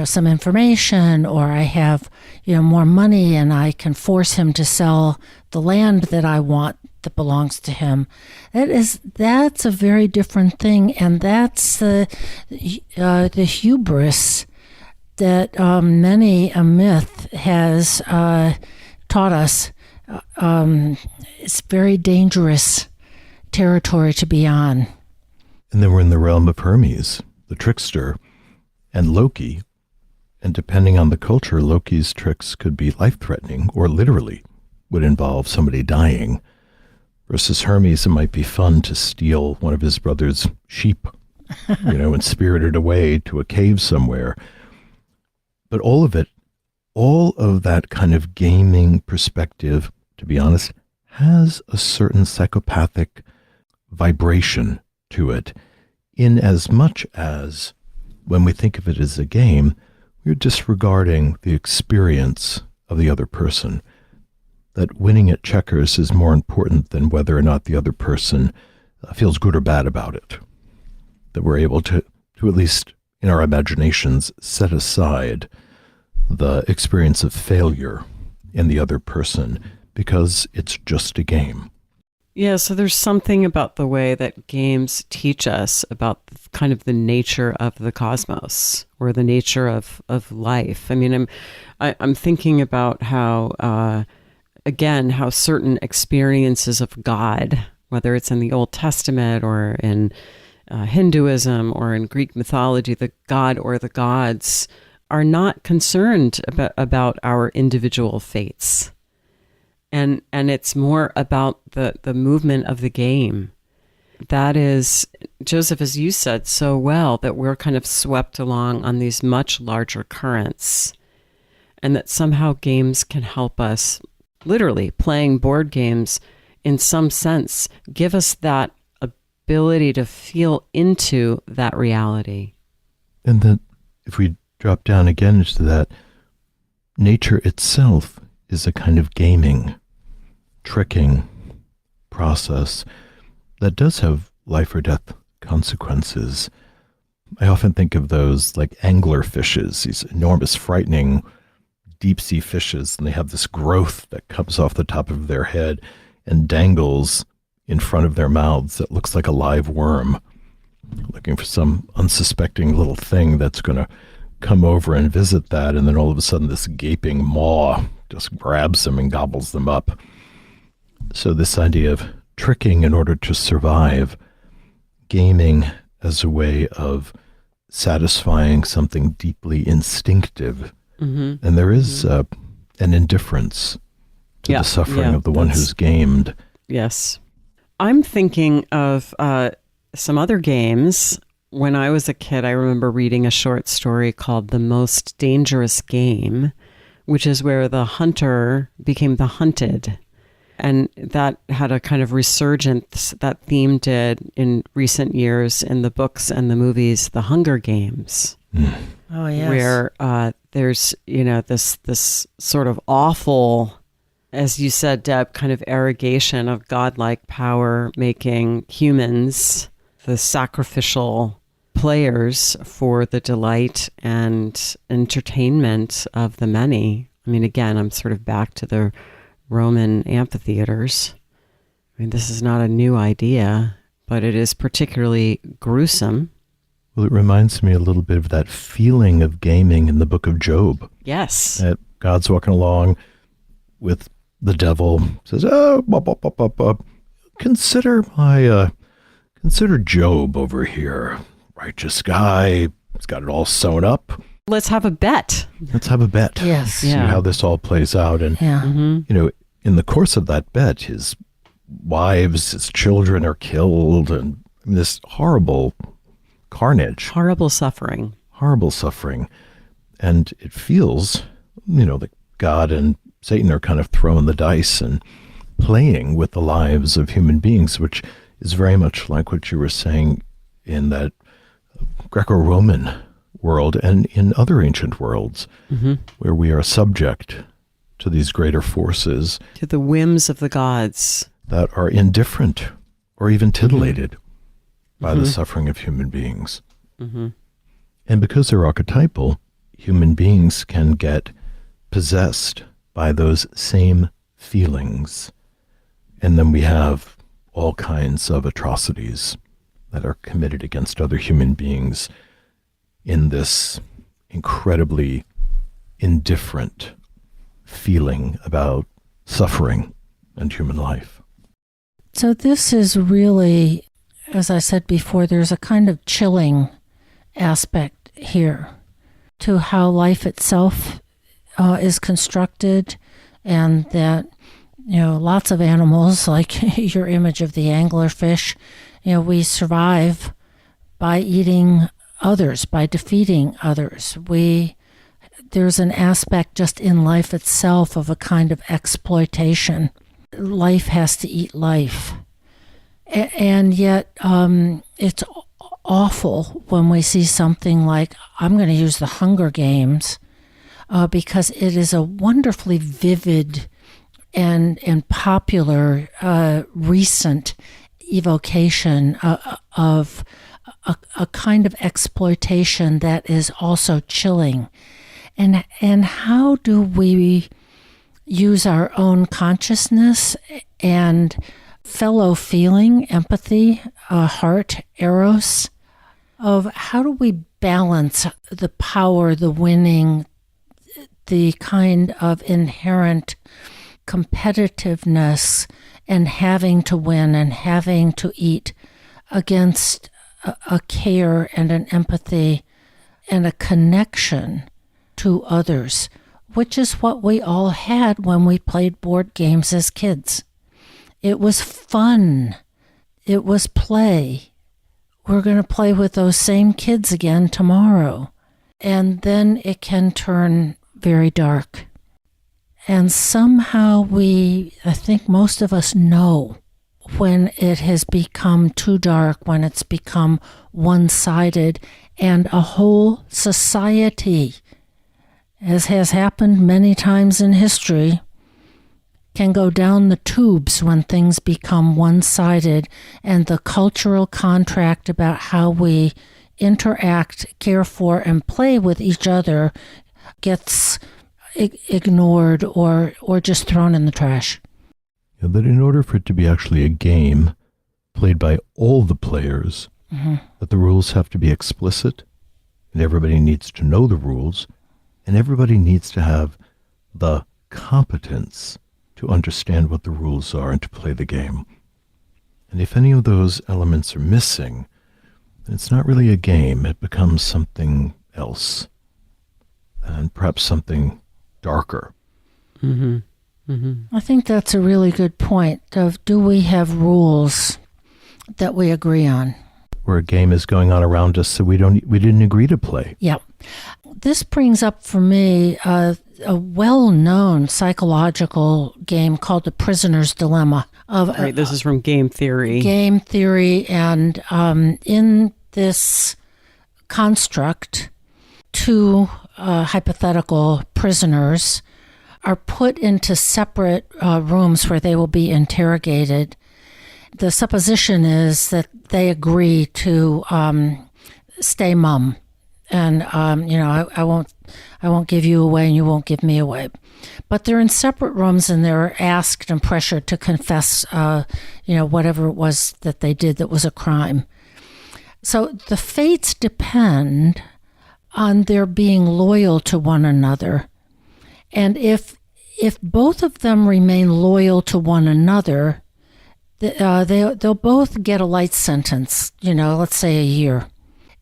some information, or I have, more money, and I can force him to sell the land that I want that belongs to him. That's a very different thing, and that's the hubris that many a myth has taught us. It's very dangerous territory to be on. And then we're in the realm of Hermes, the trickster, and Loki. And depending on the culture, Loki's tricks could be life-threatening, or literally would involve somebody dying. Versus Hermes, it might be fun to steal one of his brother's sheep, and spirit it away to a cave somewhere. But all of that kind of gaming perspective, to be honest, has a certain psychopathic vibration to it, in as much as when we think of it as a game, we're disregarding the experience of the other person. That winning at checkers is more important than whether or not the other person feels good or bad about it. That we're able to at least in our imaginations set aside the experience of failure in the other person because it's just a game. Yeah, so there's something about the way that games teach us about kind of the nature of the cosmos, or the nature of life. I mean, I'm thinking about how certain experiences of God, whether it's in the Old Testament or in Hinduism or in Greek mythology, the God or the gods are not concerned about our individual fates. And it's more about the movement of the game. That is, Joseph, as you said so well, that we're kind of swept along on these much larger currents, and that somehow games can help us, literally playing board games in some sense, give us that ability to feel into that reality. And that if we drop down again into that, nature itself is a kind of gaming, tricking process that does have life or death consequences. I often think of those like angler fishes, these enormous, frightening deep sea fishes, and they have this growth that comes off the top of their head and dangles in front of their mouths that looks like a live worm, looking for some unsuspecting little thing that's going to come over and visit that, and then all of a sudden this gaping maw just grabs them and gobbles them up. So this idea of tricking in order to survive, gaming as a way of satisfying something deeply instinctive. Mm-hmm. And there is an indifference to the suffering of the one who's gamed. Yes. I'm thinking of some other games. When I was a kid, I remember reading a short story called The Most Dangerous Game, which is where the hunter became the hunted. And that had a kind of resurgence, that theme did in recent years in the books and the movies, The Hunger Games. Oh, yes. Where there's, this sort of awful, as you said, Deb, kind of arrogation of godlike power, making humans the sacrificial players for the delight and entertainment of the many. I mean, again, I'm sort of back to the Roman amphitheaters. I mean, this is not a new idea, but it is particularly gruesome. Well, it reminds me a little bit of that feeling of gaming in the book of Job. Yes. That God's walking along with the devil, says, consider Job over here. Righteous guy. He's got it all sewn up. Let's have a bet. Yes. See how this all plays out. And, in the course of that bet, his wives, his children are killed. And this horrible carnage. Horrible suffering. And it feels, that God and Satan are kind of throwing the dice and playing with the lives of human beings, which is very much like what you were saying in that Greco-Roman world and in other ancient worlds, where we are subject to these greater forces, to the whims of the gods that are indifferent or even titillated by the suffering of human beings. And because they're archetypal, human beings can get possessed by those same feelings. And then we have all kinds of atrocities that are committed against other human beings in this incredibly indifferent feeling about suffering and human life. So this is really, as I said before, there's a kind of chilling aspect here to how life itself is constructed, and that, lots of animals, like your image of the anglerfish, we survive by eating others, by defeating others. There's an aspect just in life itself of a kind of exploitation. Life has to eat life. And yet it's awful when we see something like, I'm going to use the Hunger Games, because it is a wonderfully vivid and popular recent evocation of a kind of exploitation that is also chilling. And how do we use our own consciousness and fellow feeling, empathy, heart, eros, of how do we balance the power, the winning, the kind of inherent competitiveness and having to win and having to eat against a care and an empathy and a connection to others, which is what we all had when we played board games as kids. It was fun. It was play. We're going to play with those same kids again tomorrow. And then it can turn very dark. And somehow I think most of us know when it has become too dark, when it's become one-sided, and a whole society, as has happened many times in history, can go down the tubes when things become one-sided, and the cultural contract about how we interact, care for, and play with each other gets ignored or just thrown in the trash. Yeah, that in order for it to be actually a game played by all the players, that the rules have to be explicit, and everybody needs to know the rules, and everybody needs to have the competence to understand what the rules are and to play the game. And if any of those elements are missing, then it's not really a game. It becomes something else, and perhaps something darker. I think that's a really good point of, do we have rules that we agree on? Where a game is going on around us, so we didn't agree to play. Yeah. This brings up for me a well-known psychological game called The Prisoner's Dilemma. Right, this is from game theory. Game theory, and in this construct, two hypothetical prisoners are put into separate rooms where they will be interrogated. The supposition is that they agree to stay mum, and I won't give you away, and you won't give me away. But they're in separate rooms, and they're asked and pressured to confess, whatever it was that they did that was a crime. So the fates depend on their being loyal to one another, and if both of them remain loyal to one another, they'll both get a light sentence, let's say a year.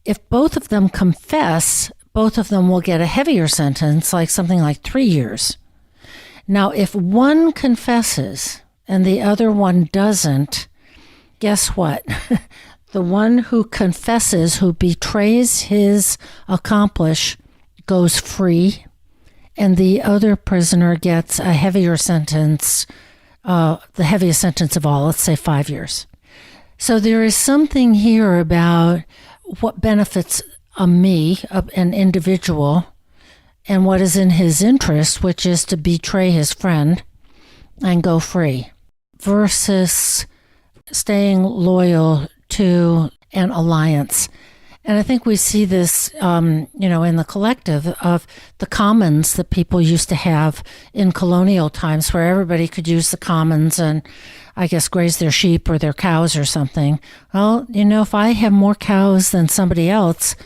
If both of them confess, both of them will get a heavier sentence, like something like 3 years. Now, if one confesses and the other one doesn't, guess what? The one who confesses, who betrays his accomplice, goes free, and the other prisoner gets a heavier sentence, the heaviest sentence of all, let's say 5 years. So there is something here about what benefits an individual, and what is in his interest, which is to betray his friend and go free, versus staying loyal to an alliance. And I think we see this, in the collective of the commons that people used to have in colonial times, where everybody could use the commons and, I guess, graze their sheep or their cows or something. Well, if I have more cows than somebody else,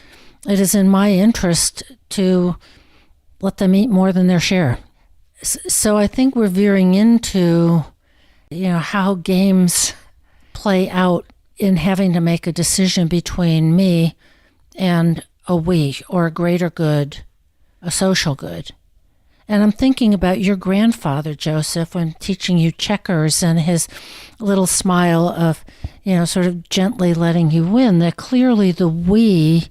it is in my interest to let them eat more than their share. So I think we're veering into, how games play out in having to make a decision between me and a we, or a greater good, a social good. And I'm thinking about your grandfather, Joseph, when teaching you checkers, and his little smile of, sort of gently letting you win, that clearly the we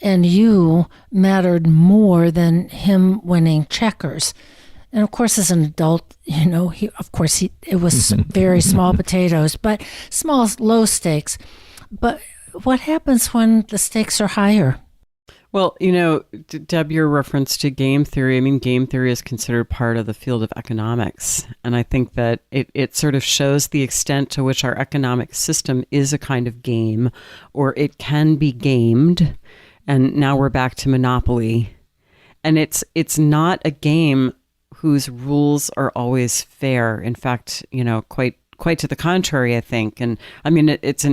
and you mattered more than him winning checkers. And of course, as an adult, it was very small potatoes, but low stakes. But what happens when the stakes are higher? Well, Deb, your reference to game theory, game theory is considered part of the field of economics. And I think that it sort of shows the extent to which our economic system is a kind of game, or it can be gamed. And now we're back to monopoly. And it's not a game whose rules are always fair. In fact, quite to the contrary, I think. And it's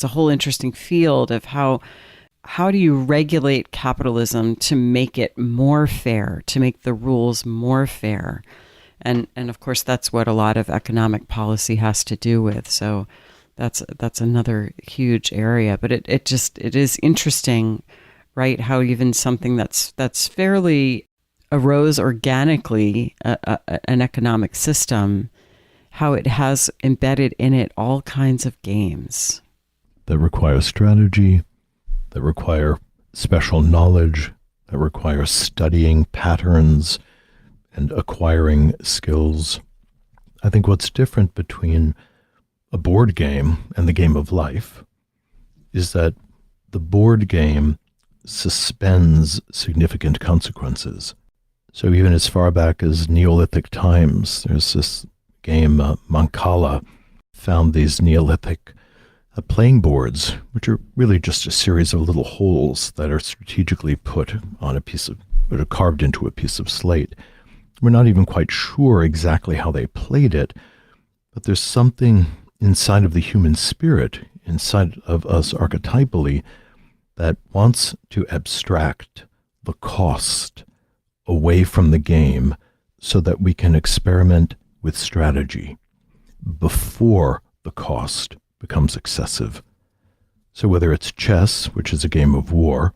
a whole interesting field of how do you regulate capitalism to make it more fair, to make the rules more fair? And of course, that's what a lot of economic policy has to do with. So that's another huge area. But it is interesting, right? How even something that's fairly arose organically, an economic system, how it has embedded in it all kinds of games that require strategy, that require special knowledge, that require studying patterns and acquiring skills. I think what's different between a board game and the game of life is that the board game suspends significant consequences. So even as far back as Neolithic times, there's this game, Mancala, found these Neolithic playing boards, which are really just a series of little holes that are strategically put on carved into a piece of slate. We're not even quite sure exactly how they played it, but there's something inside of the human spirit, inside of us archetypally, that wants to abstract the cost away from the game so that we can experiment with strategy before the cost becomes excessive. So whether it's chess, which is a game of war,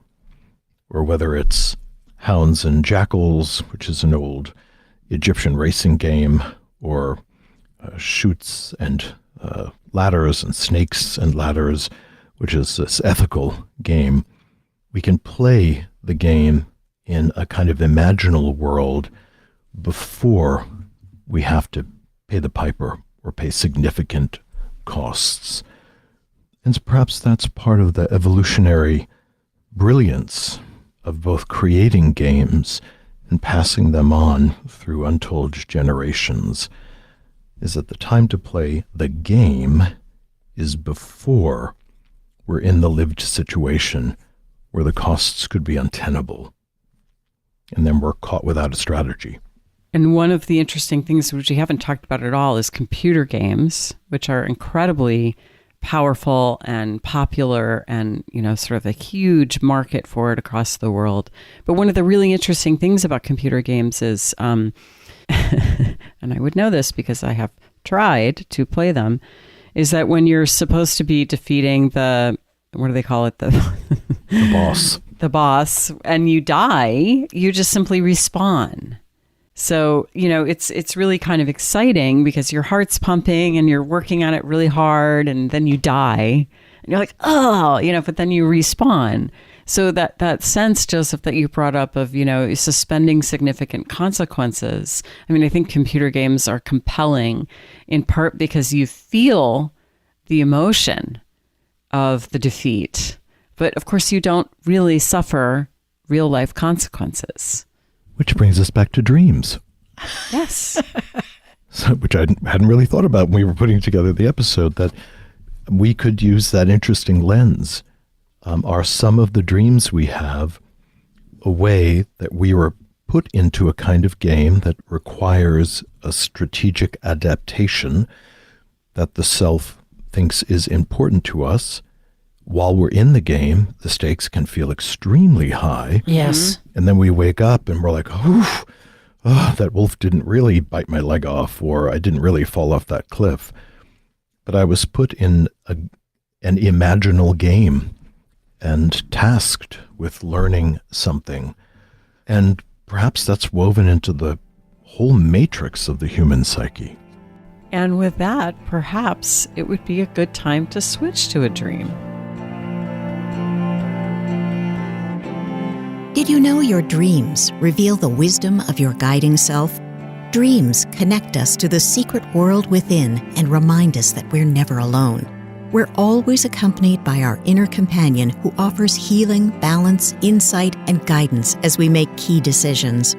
or whether it's hounds and jackals, which is an old Egyptian racing game, or chutes and ladders and snakes and ladders, which is this ethical game, we can play the game in a kind of imaginal world before we have to pay the piper or pay significant costs. And perhaps that's part of the evolutionary brilliance of both creating games and passing them on through untold generations, is that the time to play the game is before we're in the lived situation where the costs could be untenable. And then we're caught without a strategy. And one of the interesting things which we haven't talked about at all is computer games, which are incredibly powerful and popular and, sort of a huge market for it across the world. But one of the really interesting things about computer games is, and I would know this because I have tried to play them, is that when you're supposed to be defeating the, what do they call it? The boss. The boss, and you die, you just simply respawn. So, it's really kind of exciting because your heart's pumping and you're working on it really hard, and then you die and you're like, oh, but then you respawn. So that sense, Joseph, that you brought up of, suspending significant consequences. I mean, I think computer games are compelling in part because you feel the emotion of the defeat. But of course, you don't really suffer real life consequences. Which brings us back to dreams. Yes. Which I hadn't really thought about when we were putting together the episode, that we could use that interesting lens. Are some of the dreams we have a way that we were put into a kind of game that requires a strategic adaptation that the self thinks is important to us? While we're in the game, the stakes can feel extremely high. Yes. And then we wake up and we're like, oh, that wolf didn't really bite my leg off, or I didn't really fall off that cliff. But I was put in an imaginal game and tasked with learning something. And perhaps that's woven into the whole matrix of the human psyche. And with that, perhaps it would be a good time to switch to a dream. Did you know your dreams reveal the wisdom of your guiding self? Dreams connect us to the secret world within and remind us that we're never alone. We're always accompanied by our inner companion who offers healing, balance, insight, and guidance as we make key decisions.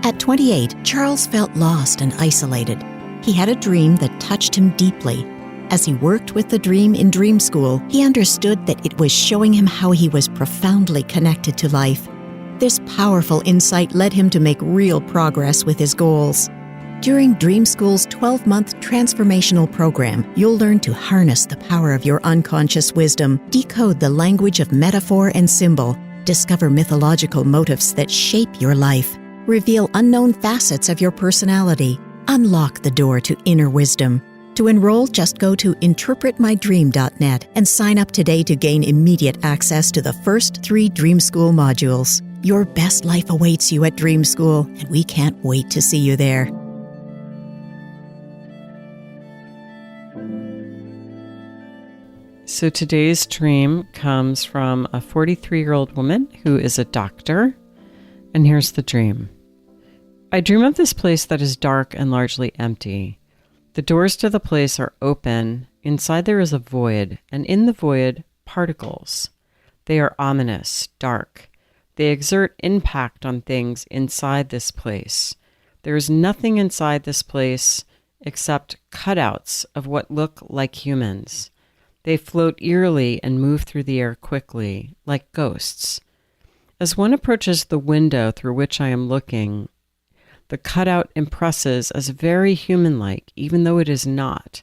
At 28, Charles felt lost and isolated. He had a dream that touched him deeply. As he worked with the dream in dream school, he understood that it was showing him how he was profoundly connected to life. This powerful insight led him to make real progress with his goals. During Dream School's 12-month transformational program, you'll learn to harness the power of your unconscious wisdom, decode the language of metaphor and symbol, discover mythological motifs that shape your life, reveal unknown facets of your personality, unlock the door to inner wisdom. To enroll, just go to interpretmydream.net and sign up today to gain immediate access to the first 3 Dream School modules. Your best life awaits you at Dream School, and we can't wait to see you there. So today's dream comes from a 43-year-old woman who is a doctor. And here's the dream. I dream of this place that is dark and largely empty. The doors to the place are open. Inside there is a void, and in the void, particles. They are ominous, dark. They exert impact on things inside this place. There is nothing inside this place except cutouts of what look like humans. They float eerily and move through the air quickly, like ghosts. As one approaches the window through which I am looking, the cutout impresses as very human-like, even though it is not.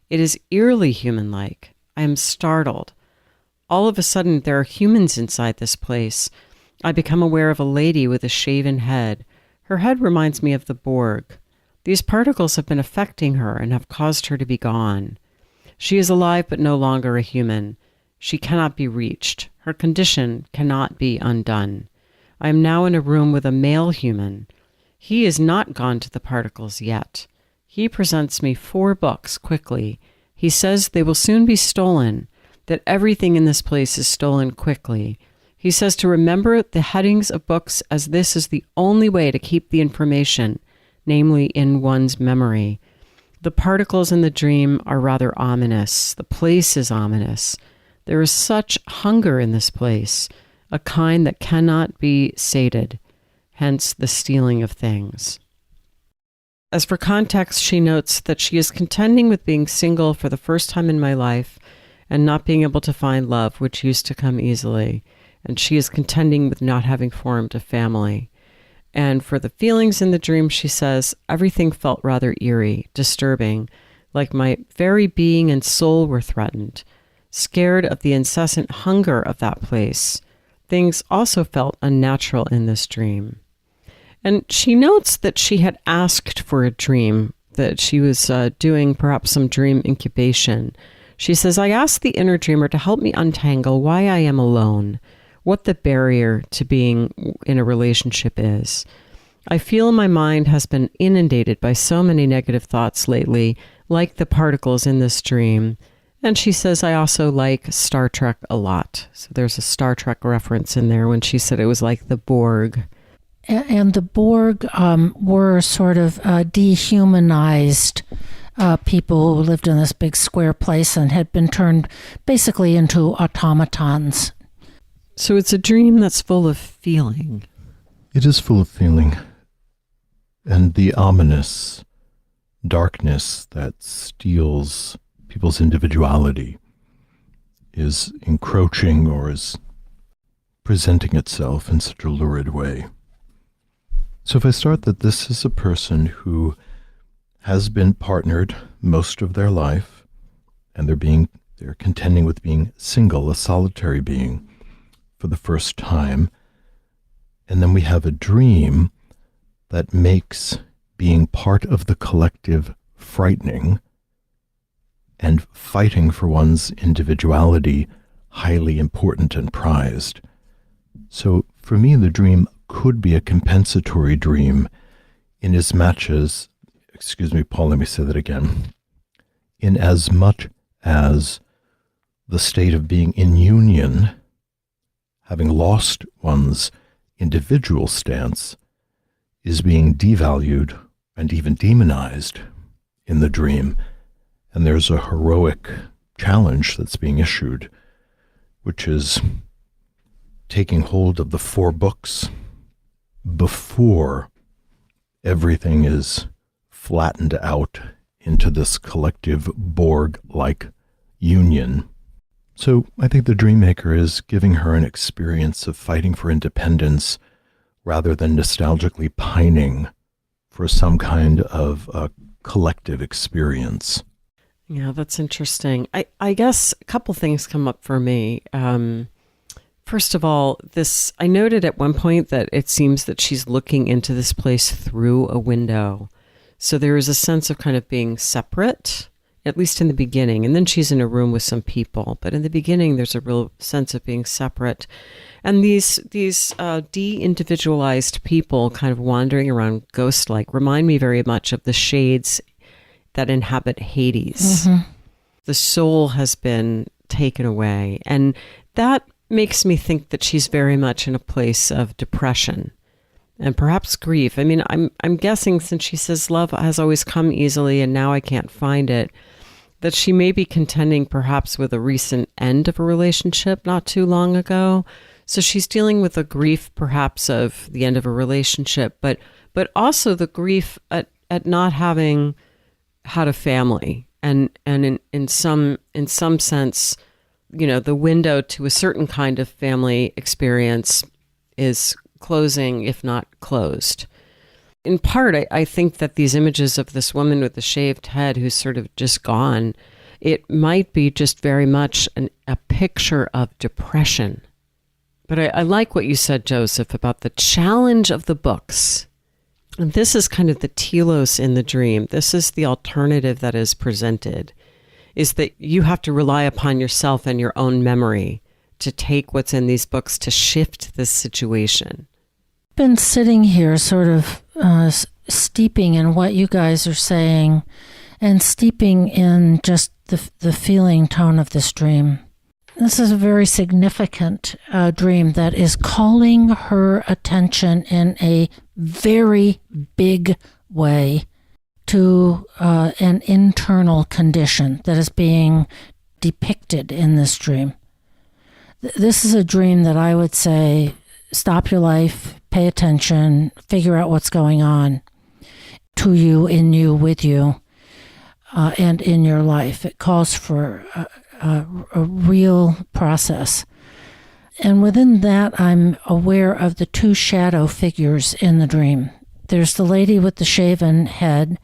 It is eerily human-like. I am startled. All of a sudden, there are humans inside this place. I become aware of a lady with a shaven head. Her head reminds me of the Borg. These particles have been affecting her and have caused her to be gone. She is alive but no longer a human. She cannot be reached. Her condition cannot be undone. I am now in a room with a male human. He is not gone to the particles yet. He presents me 4 books quickly. He says they will soon be stolen, that everything in this place is stolen quickly. He says to remember the headings of books, as this is the only way to keep the information, namely in one's memory. The particles in the dream are rather ominous. The place is ominous. There is such hunger in this place, a kind that cannot be sated, hence the stealing of things. As for context, she notes that she is contending with being single for the first time in my life and not being able to find love, which used to come easily. And she is contending with not having formed a family. And for the feelings in the dream, she says, everything felt rather eerie, disturbing, like my very being and soul were threatened. Scared of the incessant hunger of that place. Things also felt unnatural in this dream. And she notes that she had asked for a dream, that she was doing perhaps some dream incubation. She says, I asked the inner dreamer to help me untangle why I am alone, what the barrier to being in a relationship is. I feel my mind has been inundated by so many negative thoughts lately, like the particles in this dream. And she says, I also like Star Trek a lot. So there's a Star Trek reference in there when she said it was like the Borg. And the Borg were sort of dehumanized people who lived in this big square place and had been turned basically into automatons. So it's a dream that's full of feeling. It is full of feeling. And the ominous darkness that steals people's individuality is encroaching or is presenting itself in such a lurid way. So if I start that this is a person who has been partnered most of their life, and they're contending with being single, a solitary being, for the first time, and then we have a dream that makes being part of the collective frightening and fighting for one's individuality highly important and prized. So for me, the dream could be a compensatory dream in as much as, excuse me, Paul, let me say that again, in as much as the state of being in union, having lost one's individual stance, is being devalued and even demonized in the dream. And there's a heroic challenge that's being issued, which is taking hold of the 4 books before everything is flattened out into this collective Borg-like union. So I think the dream maker is giving her an experience of fighting for independence rather than nostalgically pining for some kind of a collective experience. Yeah, that's interesting. I guess a couple things come up for me. First of all, I noted at one point that it seems that she's looking into this place through a window. So there is a sense of kind of being separate, at least in the beginning. And then she's in a room with some people. But in the beginning, there's a real sense of being separate. And these de-individualized people kind of wandering around ghost-like remind me very much of the shades that inhabit Hades. Mm-hmm. The soul has been taken away. And that makes me think that she's very much in a place of depression and perhaps grief. I mean, I'm guessing, since she says love has always come easily and now I can't find it, that she may be contending perhaps with a recent end of a relationship not too long ago. So she's dealing with the grief perhaps of the end of a relationship, but also the grief at not having had a family. And in some sense, you know, the window to a certain kind of family experience is closing, if not closed. In part, I think that these images of this woman with the shaved head who's sort of just gone, it might be just very much a picture of depression. But I like what you said, Joseph, about the challenge of the books. And this is kind of the telos in the dream. This is the alternative that is presented, is that you have to rely upon yourself and your own memory to take what's in these books to shift this situation. I've been sitting here sort of steeping in what you guys are saying and steeping in just the feeling tone of this dream. This is a very significant dream that is calling her attention in a very big way to an internal condition that is being depicted in this dream. This is a dream that I would say, stop your life, pay attention, figure out what's going on to you, in you, with you, and in your life. It calls for a real process. And within that, I'm aware of the two shadow figures in the dream. There's the lady with the shaven head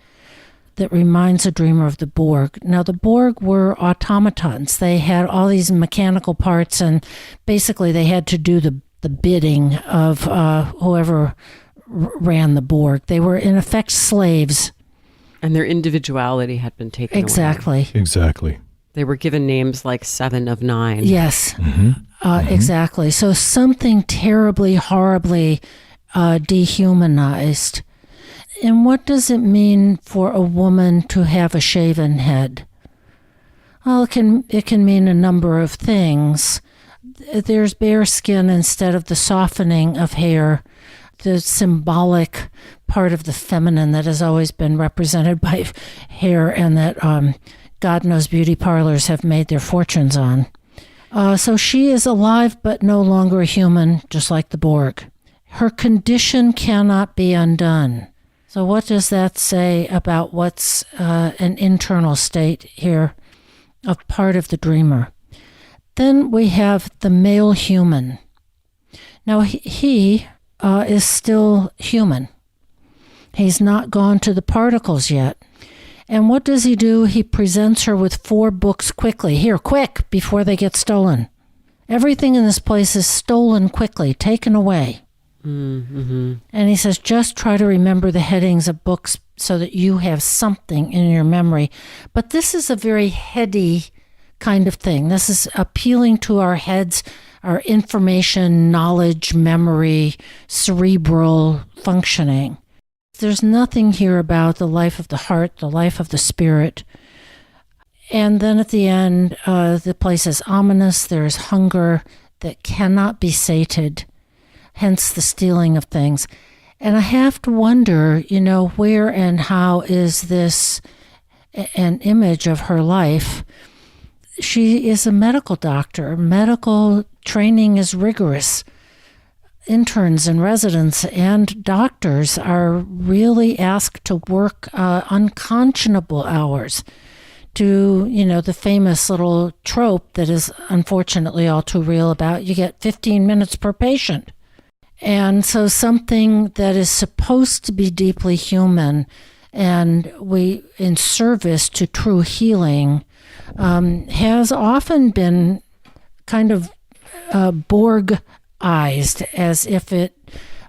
that reminds the dreamer of the Borg. Now, the Borg were automatons. They had all these mechanical parts, and basically they had to do the bidding of whoever ran the Borg. They were, in effect, slaves. And their individuality had been taken away. Exactly. They were given names like 7 of 9. Yes, exactly. So something terribly, horribly dehumanized. And what does it mean for a woman to have a shaven head? Well, it can mean a number of things. There's bare skin instead of the softening of hair, the symbolic part of the feminine that has always been represented by hair, and that God knows beauty parlors have made their fortunes on. So she is alive but no longer a human, just like the Borg. Her condition cannot be undone. So what does that say about what's an internal state here of part of the dreamer? Then we have the male human. Now he is still human. He's not gone to the particles yet. And what does he do? He presents her with 4 books quickly. Here, quick, before they get stolen. Everything in this place is stolen quickly, taken away. Mm-hmm. And he says, just try to remember the headings of books so that you have something in your memory. But this is a very heady kind of thing. This is appealing to our heads, our information, knowledge, memory, cerebral functioning. There's nothing here about the life of the heart, the life of the spirit. And then at the end, the place is ominous. There's hunger that cannot be sated, hence the stealing of things. And I have to wonder, where and how is this an image of her life? She is a medical doctor. Medical training is rigorous. Interns and residents and doctors are really asked to work unconscionable hours. To, the famous little trope that is unfortunately all too real about you get 15 minutes per patient. And so something that is supposed to be deeply human and we in service to true healing has often been kind of Borg-ized, as if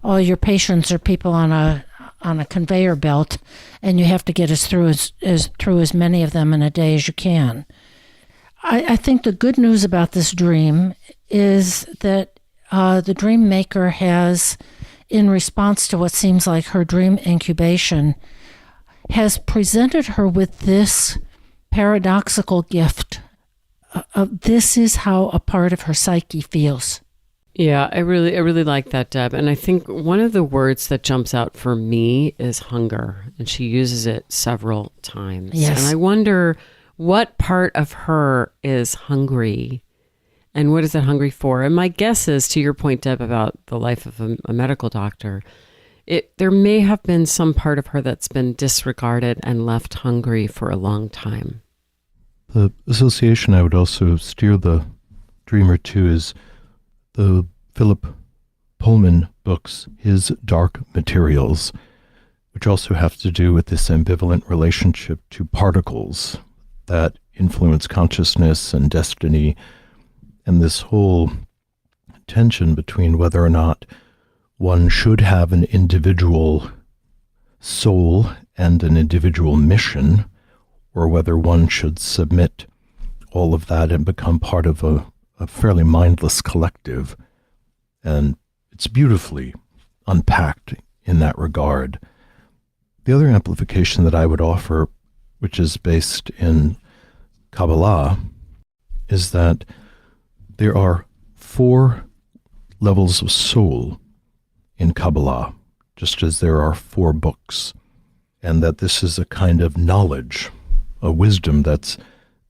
all your patients are people on a conveyor belt, and you have to get through as many of them in a day as you can. I think the good news about this dream is that the dream maker has, in response to what seems like her dream incubation, has presented her with this paradoxical gift. This is how a part of her psyche feels. Yeah, I really like that, Deb. And I think one of the words that jumps out for me is hunger. And she uses it several times. Yes. And I wonder what part of her is hungry and what is it hungry for? And my guess is, to your point, Deb, about the life of a medical doctor, there may have been some part of her that's been disregarded and left hungry for a long time. The association I would also steer the dreamer to is the Philip Pullman books, his Dark Materials, which also have to do with this ambivalent relationship to particles that influence consciousness and destiny, and this whole tension between whether or not one should have an individual soul and an individual mission, or whether one should submit all of that and become part of a fairly mindless collective. And it's beautifully unpacked in that regard. The other amplification that I would offer, which is based in Kabbalah, is that there are 4 levels of soul in Kabbalah, just as there are 4 books, and that this is a kind of knowledge, a wisdom that's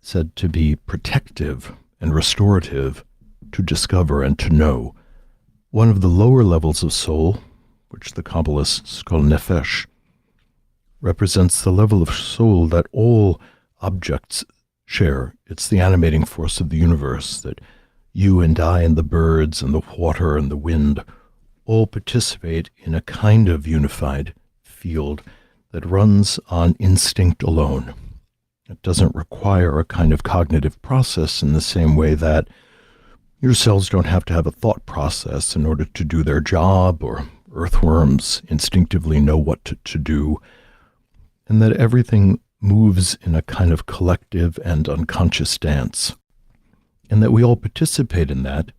said to be protective and restorative, to discover and to know. One of the lower levels of soul, which the Kabbalists call nefesh, represents the level of soul that all objects share. It's the animating force of the universe, that you and I and the birds and the water and the wind all participate in a kind of unified field that runs on instinct alone. It doesn't require a kind of cognitive process in the same way that your cells don't have to have a thought process in order to do their job, or earthworms instinctively know what to do, and that everything moves in a kind of collective and unconscious dance, and that we all participate in that.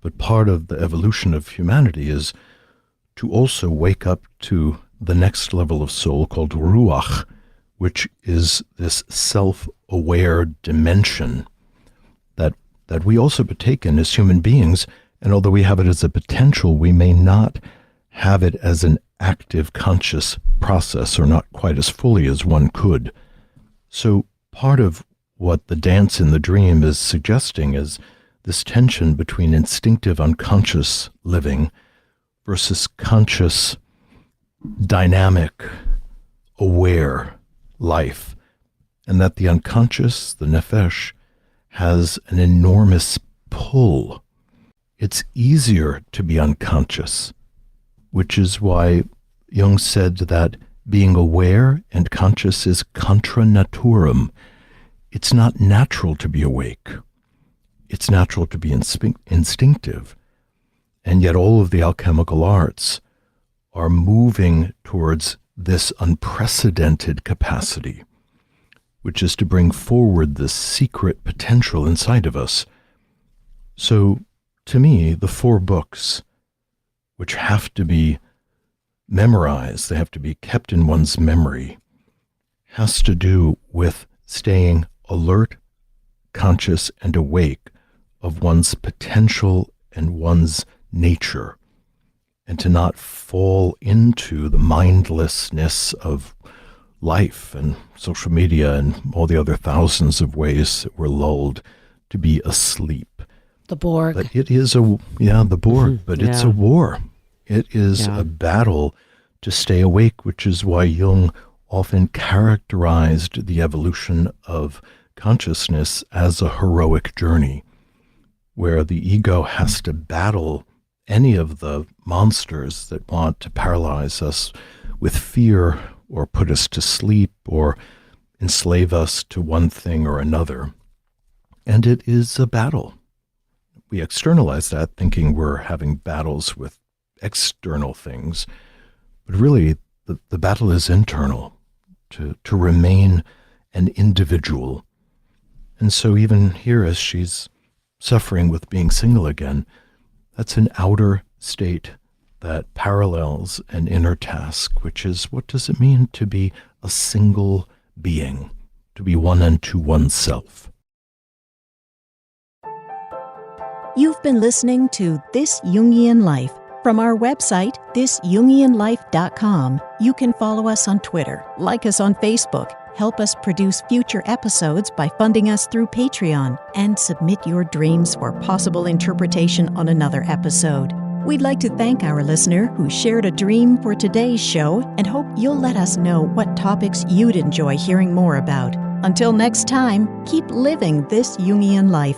But part of the evolution of humanity is to also wake up to the next level of soul called ruach, which is this self-aware dimension that we also partake in as human beings. And although we have it as a potential, we may not have it as an active conscious process, or not quite as fully as one could. So part of what the dance in the dream is suggesting is this tension between instinctive unconscious living versus conscious, dynamic, aware life, and that the unconscious, the nefesh, has an enormous pull. It's easier to be unconscious, which is why Jung said that being aware and conscious is contra naturam. It's not natural to be awake. It's natural to be instinctive. And yet all of the alchemical arts are moving towards this unprecedented capacity, which is to bring forward this secret potential inside of us. So, to me, the 4 books, which have to be memorized, they have to be kept in one's memory, has to do with staying alert, conscious, and awake of one's potential and one's nature, and to not fall into the mindlessness of life and social media and all the other thousands of ways that we're lulled to be asleep. The Borg. But it is the Borg, but it's a war. It is a battle to stay awake, which is why Jung often characterized the evolution of consciousness as a heroic journey, where the ego has to battle any of the monsters that want to paralyze us with fear, or put us to sleep, or enslave us to one thing or another. And it is a battle. We externalize that, thinking we're having battles with external things, but really the battle is internal, to remain an individual. And so even here, as she's suffering with being single again, that's an outer state that parallels an inner task, which is, what does it mean to be a single being, to be one unto oneself? You've been listening to This Jungian Life. From our website, thisjungianlife.com, you can follow us on Twitter, like us on Facebook, help us produce future episodes by funding us through Patreon, and submit your dreams for possible interpretation on another episode. We'd like to thank our listener who shared a dream for today's show, and hope you'll let us know what topics you'd enjoy hearing more about. Until next time, keep living this Jungian life.